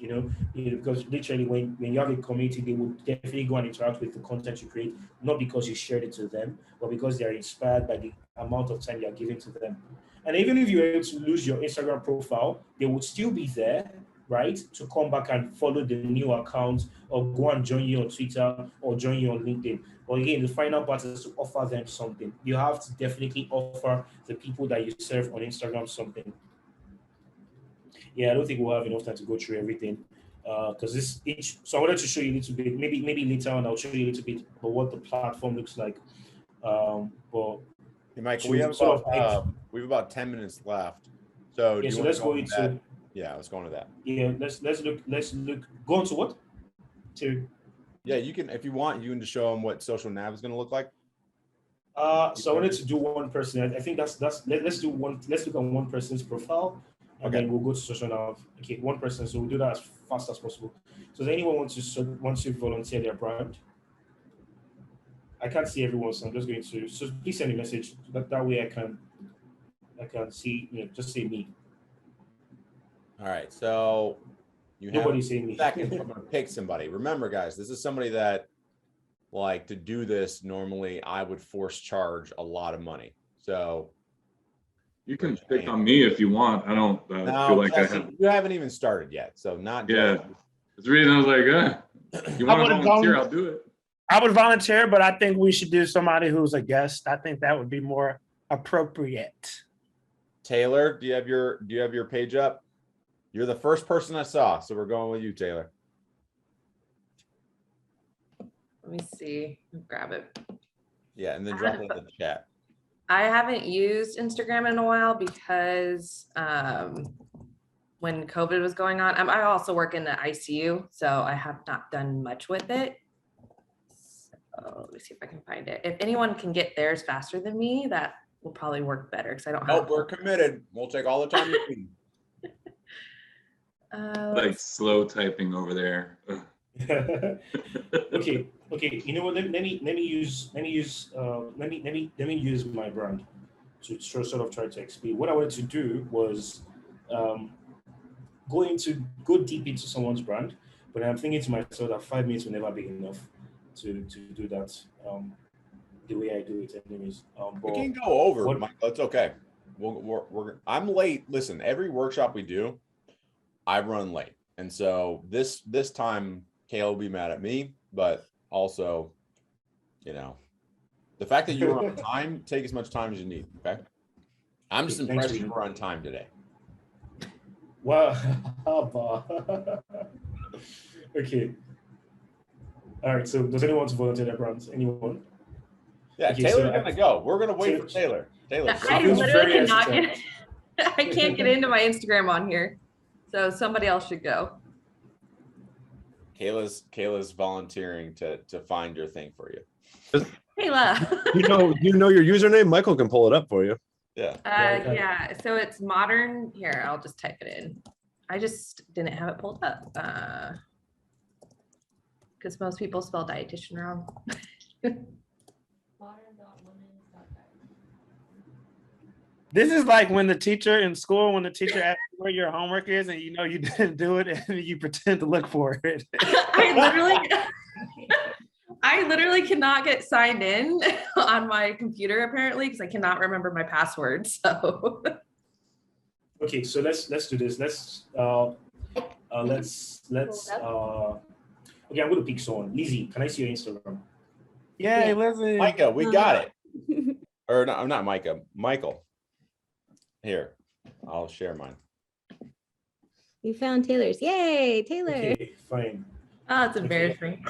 C: because literally when you have a community, they will definitely go and interact with the content you create, not because you shared it to them, but because they are inspired by the amount of time you are giving to them. And even if you're able to lose your Instagram profile, they would still be there, right, to come back and follow the new account or go and join you on Twitter or join you on LinkedIn. But again, the final part is to offer them something. You have to definitely offer the people that you serve on Instagram something. Yeah, I don't think we'll have enough time to go through everything, because so I wanted to show you a little bit. Maybe later on I'll show you a little bit about what the platform looks like. But
B: hey, Michael, we have about 10 minutes left. So
C: yeah, so let's go into that?
B: Yeah, let's go into that.
C: Yeah, let's look. Go on to what?
B: Yeah, you can, if you want, you can just show them what social nav is going to look like.
C: So I wanted to do one person. I think that's let's look at one person's profile, and then we'll go to social nav. Okay, one person. So we'll do that as fast as possible. So does anyone want to volunteer their brand? I can't see everyone, so I'm just going to. So please send a message. That way I can see. Just say me.
B: All right. So you have
C: Nobody's saying me.
B: I'm going to pick somebody. Remember, guys, this is somebody that, like, to do this normally I would force charge a lot of money. So
E: you can pick on me if you want. I don't feel like
B: Jesse, you haven't even started yet, so not.
E: Yeah, that's the reason I was like, if you want to volunteer, I'll do it.
G: I would volunteer, but I think we should do somebody who's a guest. I think that would be more appropriate.
B: Taylor, do you have your page up? You're the first person I saw, so we're going with you, Taylor.
H: Let me see. Grab it.
B: Yeah, and then drop it in the chat.
H: I haven't used Instagram in a while because when COVID was going on, I also work in the ICU, so I have not done much with it. So let me see if I can find it. If anyone can get theirs faster than me, that will probably work better because I don't have.
B: We're committed. We'll take all the time you need.
E: Like slow typing over there.
C: Okay. You know what? Let me use my brand to sort of try to explain. What I wanted to do was go deep into someone's brand, but I'm thinking to myself that 5 minutes will never be enough to do that the way I do it, anyways.
B: We can go over. Michael, it's okay. I'm late. Listen, every workshop we do, I run late, and so this time Kayla will be mad at me, but also, the fact that you were on time, take as much time as you need. Okay, I'm just impressed you were on time today.
C: Wow. Okay. All right. So does anyone want to volunteer their brands? Anyone?
B: Yeah, okay, Taylor's gonna go. We're gonna wait for Taylor.
H: I literally cannot get. I can't get into my Instagram on here, so somebody else should go.
B: Kayla's volunteering to find your thing for you.
H: Kayla.
I: you know your username. Michael can pull it up for you.
B: Yeah.
H: Yeah. So it's modern. Here, I'll just type it in. I just didn't have it pulled up. Because most people spell dietitian wrong.
G: This is like when the teacher in school, when the teacher asks you where your homework is and you know you didn't do it and you pretend to look for it.
H: I literally cannot get signed in on my computer apparently because I cannot remember my password. So
C: Okay, so let's do this. Let's okay, I'm gonna pick someone. Lizzie, can I see your Instagram?
G: Yay, Lizzie.
B: Micah, we got it. Or no, not Micah, Michael. Here, I'll share mine.
D: You found Taylor's. Yay, Taylor.
C: Okay, fine.
H: oh, it's embarrassing.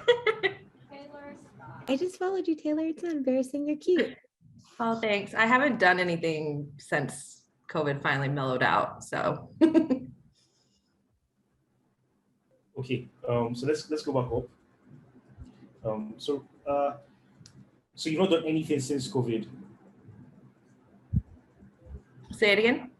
D: I just followed you, Taylor. It's not embarrassing. You're cute.
H: Oh, thanks. I haven't done anything since COVID finally mellowed out. So
C: Okay, so let's go back up. So you've not done anything since COVID.
H: say it again.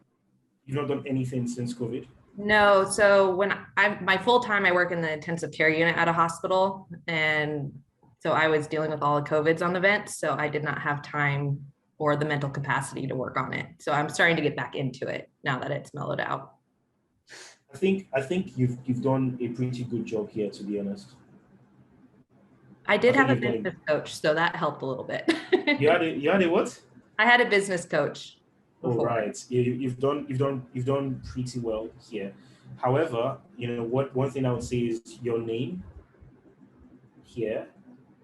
C: You've not done anything since COVID.
H: No, so when my full time, I work in the intensive care unit at a hospital, and so I was dealing with all the COVIDs on the vents, so I did not have time or the mental capacity to work on it. So I'm starting to get back into it now that it's mellowed out.
C: I think you've done a pretty good job here, to be honest.
H: I did have a business coach, so that helped a little bit.
C: You had a what?
H: I had a business coach.
C: Oh, right. Yeah, you've done pretty well here. However, one thing I would say is your name here.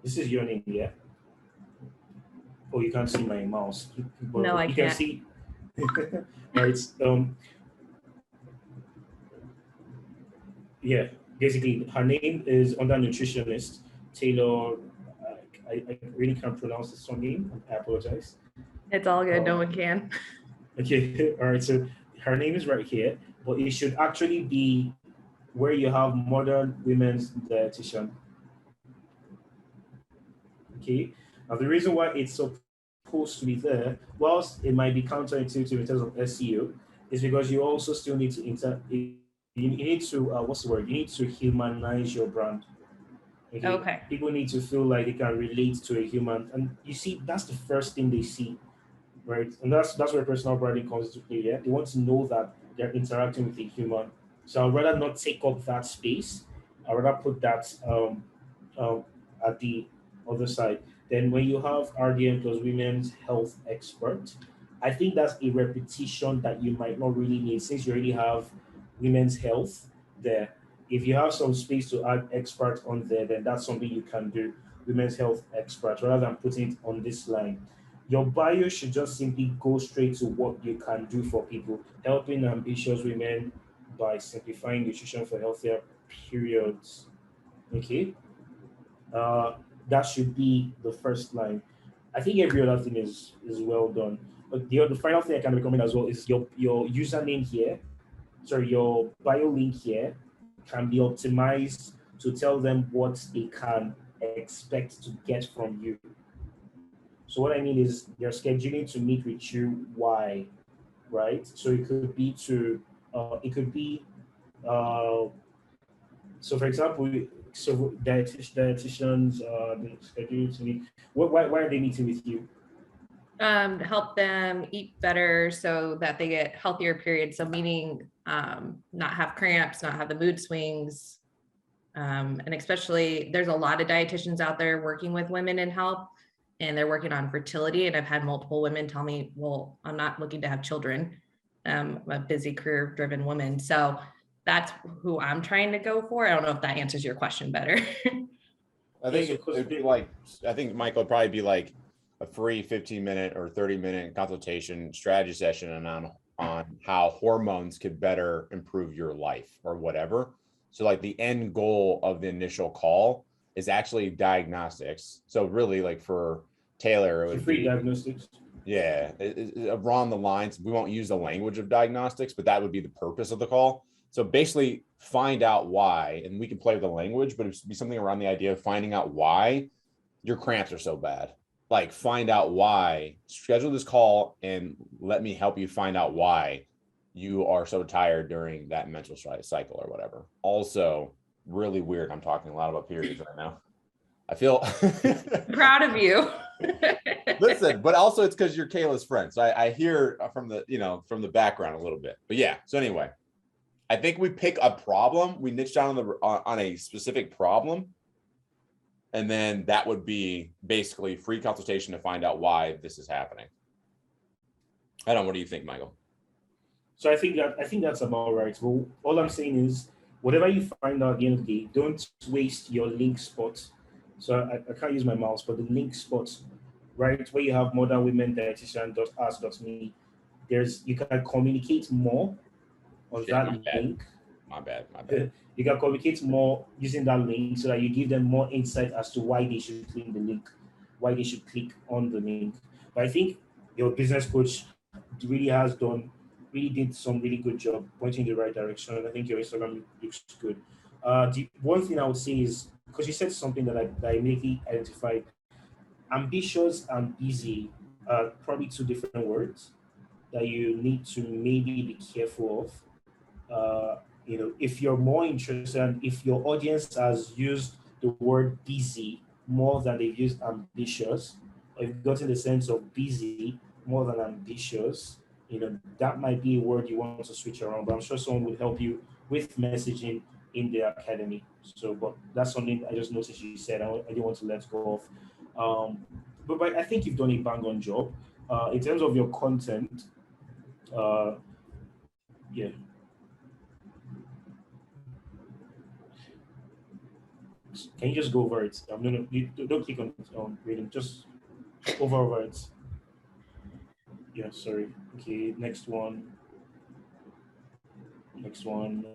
C: This is your name here. Oh, you can't see my mouse. But
H: no, I
C: you
H: can't.
C: Can see. Right. Yeah. Basically, her name is under nutritionist Taylor. I really can't pronounce the surname. I apologize.
H: It's all good. No one can.
C: Okay. All right. So her name is right here, but it should actually be where you have modern women's dietitian. Okay. Now the reason why it's supposed to be there, whilst it might be counterintuitive in terms of SEO, is because you also still need to you need to what's the word? You need to humanize your brand.
H: Okay.
C: People need to feel like they can relate to a human, and you see that's the first thing they see, right? And that's where personal branding comes into play. Yeah, they want to know that they're interacting with a human. So I'd rather not take up that space. I'd rather put that at the other side. Then when you have RDM plus women's health expert, I think that's a repetition that you might not really need since you already have women's health there. If you have some space to add expert on there, then that's something you can do, women's health expert, rather than putting it on this line. Your bio should just simply go straight to what you can do for people, helping ambitious women by simplifying nutrition for healthier periods. Okay. That should be the first line. I think every other thing is well done. But the final thing I can recommend as well is your username here. Sorry, your bio link here can be optimized to tell them what they can expect to get from you. So what I mean is they're scheduling to meet with you. Why? Right? So it could be so for example, so dietitians scheduling to meet. Why are they meeting with you?
H: Help them eat better so that they get healthier periods. So meaning not have cramps, not have the mood swings. And especially there's a lot of dietitians out there working with women in health, and they're working on fertility. And I've had multiple women tell me, well, I'm not looking to have children. I'm a busy career driven woman. So that's who I'm trying to go for. I don't know if that answers your question better.
B: I think it would be like, I think Michael would probably be like a free 15-minute or 30-minute consultation strategy session on how hormones could better improve your life or whatever. So like the end goal of the initial call is actually diagnostics. So really like for Taylor, it would
C: free
B: be
C: diagnostics.
B: Yeah, around the lines, we won't use the language of diagnostics, but that would be the purpose of the call. So basically find out why, and we can play with the language, but it would be something around the idea of finding out why your cramps are so bad. Like find out why, schedule this call and let me help you find out why you are so tired during that menstrual cycle or whatever. Also, really weird. I'm talking a lot about periods right now. I feel
H: Proud of you.
B: Listen, but also it's because you're Kayla's friend. So I hear from the, from the background a little bit. But yeah, so anyway, I think we pick a problem, we niche down on a specific problem, and then that would be basically free consultation to find out why this is happening. I don't know, what do you think, Michael?
C: So I think that's about right. Well, all I'm saying is whatever you find out at the end of the day, don't waste your link spot. So I can't use my mouse, but the link spot, right, where you have modern women dietitian.ask.me, you can communicate more on that link.
B: My bad.
C: You can communicate more using that link so that you give them more insight as to why they should click the link, why they should click on the link. But I think your business coach really did some really good job pointing in the right direction. I think your Instagram looks good. The one thing I would say is, because you said something that I immediately identified, ambitious and busy are probably two different words that you need to maybe be careful of. If you're more interested, and if your audience has used the word busy more than they've used ambitious, or you've gotten the sense of busy more than ambitious, that might be a word you want to switch around. But I'm sure someone will help you with messaging in the academy. So, but that's something I just noticed you said. I didn't want to let go of. But I think you've done a bang on job. In terms of your content, yeah. Can you just go over it? No, you don't click on reading. Just over it. Yeah, sorry. Okay, next one. Next one.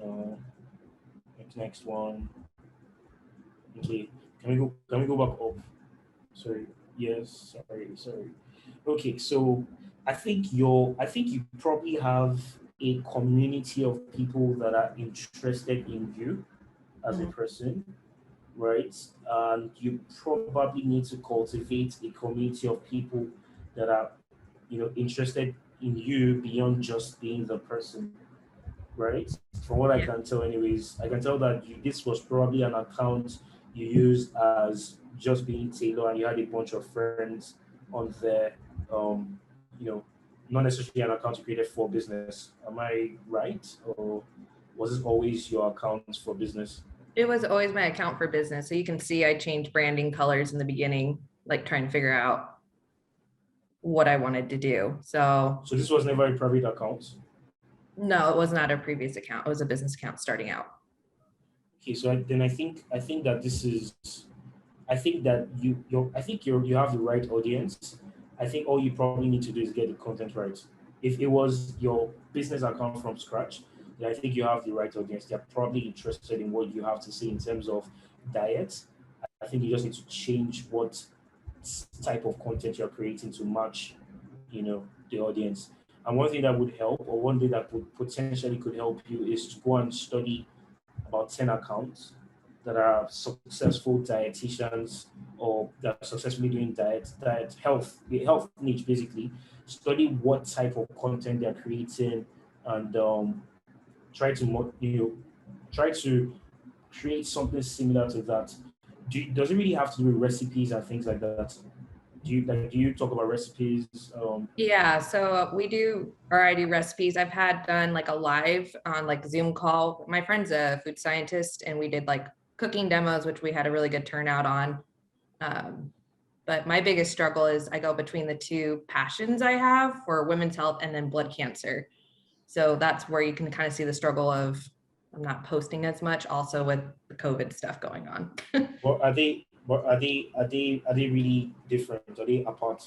C: Next one. Okay, can we go back up? Sorry. Yes. Sorry. Okay, so I think you probably have a community of people that are interested in you as a person, right? And you probably need to cultivate a community of people that are, interested in you beyond just being the person, right? From what I can tell, anyways, I can tell that this was probably an account you used as just being Taylor, and you had a bunch of friends on there. Not necessarily an account you created for business. Am I right, or was it always your account for business?
H: It was always my account for business. So you can see I changed branding colors in the beginning, like trying to figure out what I wanted to do. So
C: this was never a private account?
H: No, it was not a previous account. It was a business account starting out.
C: Okay, so I think that this is, I think that you have the right audience. I think all you probably need to do is get the content right. If it was your business account from scratch, then I think you have the right audience. They're probably interested in what you have to say in terms of diet. I think you just need to change what type of content you're creating to match, the audience. And one thing that would help, or one thing that would potentially could help you, is to go and study about 10 accounts that are successful dietitians or that are successfully doing health niche, basically. Study what type of content they're creating and try to create something similar to that. Does it really have to do with recipes and things like that? Do you talk about recipes?
H: Yeah, so I do recipes. I've had done like a live on like Zoom call. My friend's a food scientist, and we did like cooking demos, which we had a really good turnout on. But my biggest struggle is I go between the two passions I have for women's health and then blood cancer. So that's where you can kind of see the struggle of I'm not posting as much, also with the COVID stuff going on.
C: Well, are they really different? Are they apart?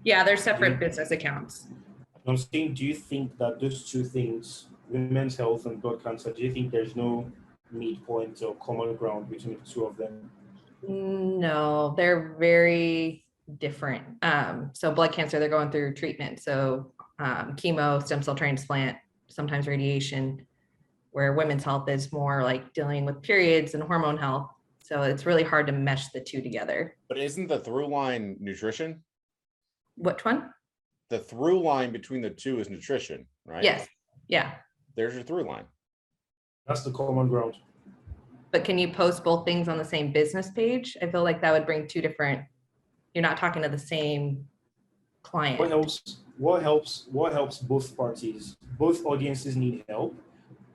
H: Yeah, they're separate business accounts.
C: I'm saying, do you think that those two things, women's health and blood cancer, do you think there's no midpoint or common ground between the two of them?
H: No, they're very different. So blood cancer, they're going through treatment. So chemo, stem cell transplant, sometimes radiation, where women's health is more like dealing with periods and hormone health. So it's really hard to mesh the two together.
B: But isn't the through line nutrition?
H: Which one?
B: The through line between the two is nutrition, right?
H: Yes. Yeah.
B: There's your through line.
C: That's the common ground.
H: But can you post both things on the same business page? I feel like that would bring two different, you're not talking to the same client.
C: What helps both parties? Both audiences need help.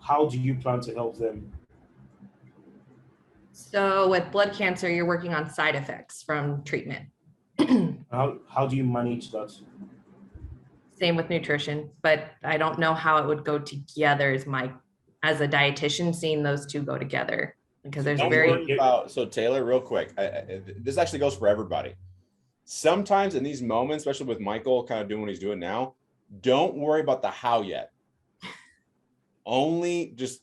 C: How do you plan to help them?
H: So with blood cancer, you're working on side effects from treatment.
C: How do you manage that?
H: Same with nutrition, but I don't know how it would go together as a dietitian, seeing those two go together, because there's
B: so Taylor, real quick, this actually goes for everybody. Sometimes in these moments, especially with Michael kind of doing what he's doing now, don't worry about the how yet. Only just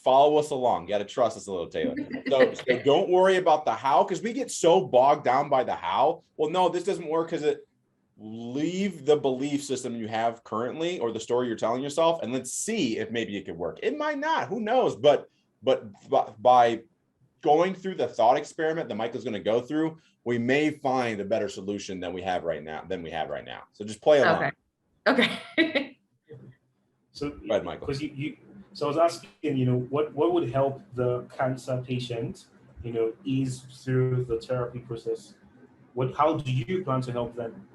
B: follow us along. You got to trust us a little, Taylor. So don't worry about the how, because we get so bogged down by the how. Well, no, this doesn't work because leave the belief system you have currently or the story you're telling yourself, and let's see if maybe it could work. It might not, who knows? But by going through the thought experiment that Michael's going to go through, we may find a better solution than we have right now. So just play along.
H: Okay.
C: So,
B: go ahead, Michael.
C: Because so I was asking, what would help the cancer patient, ease through the therapy process? How do you plan to help them?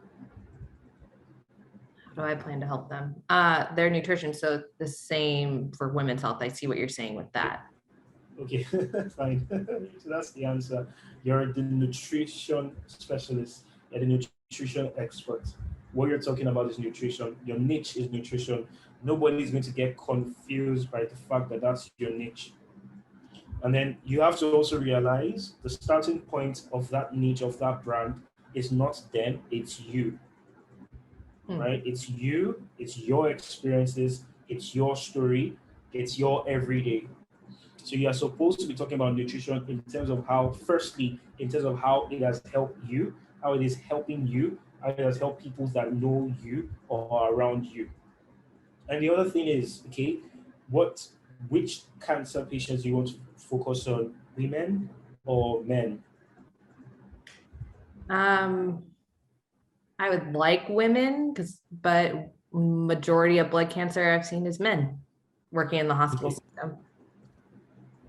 H: How do I plan to help them? Their nutrition. So the same for women's health. I see what you're saying with that.
C: Okay, fine. So that's the answer. You're the nutrition specialist. You're the nutrition expert. What you're talking about is nutrition. Your niche is nutrition. Nobody's going to get confused by the fact that that's your niche. And then you have to also realize the starting point of that niche, of that brand, is not them, it's you. Right? It's you, it's your experiences, it's your story, it's your everyday. So you are supposed to be talking about nutrition in terms of how it has helped you, how it is helping you, how it has helped people that know you or are around you. And the other thing is, which cancer patients do you want to focus on, women or men?
H: I would like women, but majority of blood cancer I've seen is men working in the hospital system.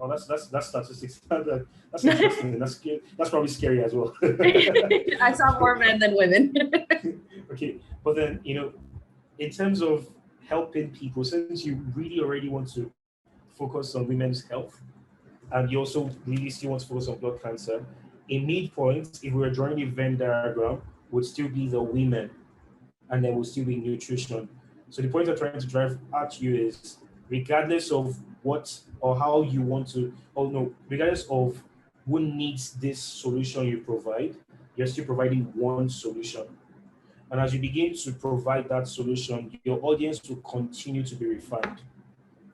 C: Oh, that's statistics. That's interesting. That's probably scary as well.
H: I saw more men than women.
C: Okay, but then in terms of helping people, since you really already want to focus on women's health, and you also really still want to focus on blood cancer, a midpoint, if we were drawing a Venn diagram, would still be the women, and there will still be nutrition. So the point I'm trying to drive at you is, regardless of what or how you want to, regardless of who needs this solution you provide, you're still providing one solution. And as you begin to provide that solution, your audience will continue to be refined.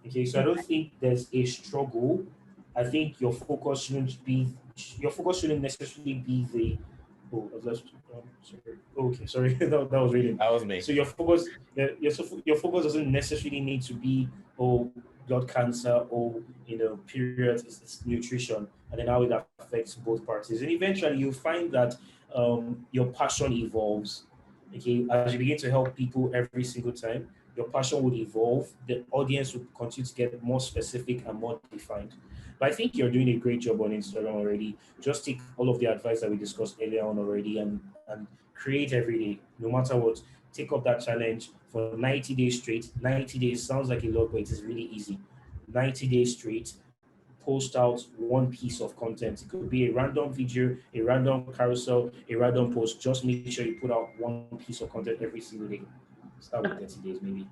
C: Okay, so I don't think there's a struggle. I think your focus shouldn't necessarily be the. Oh, I've left. Sorry. Okay, sorry. that was reading.
B: That was me.
C: So your focus doesn't necessarily need to be blood cancer or periods. It's nutrition, and then how it affects both parties. And eventually, you'll find that your passion evolves. Okay, as you begin to help people every single time, your passion would evolve. The audience will continue to get more specific and more defined. But I think you're doing a great job on Instagram already. Just take all of the advice that we discussed earlier on already and create every day, no matter what. Take up that challenge for 90 days straight. 90 days sounds like a lot, but it is really easy. 90 days straight, post out one piece of content. It could be a random video, a random carousel, a random post. Just make sure you put out one piece of content every single day. Start with 30 days maybe.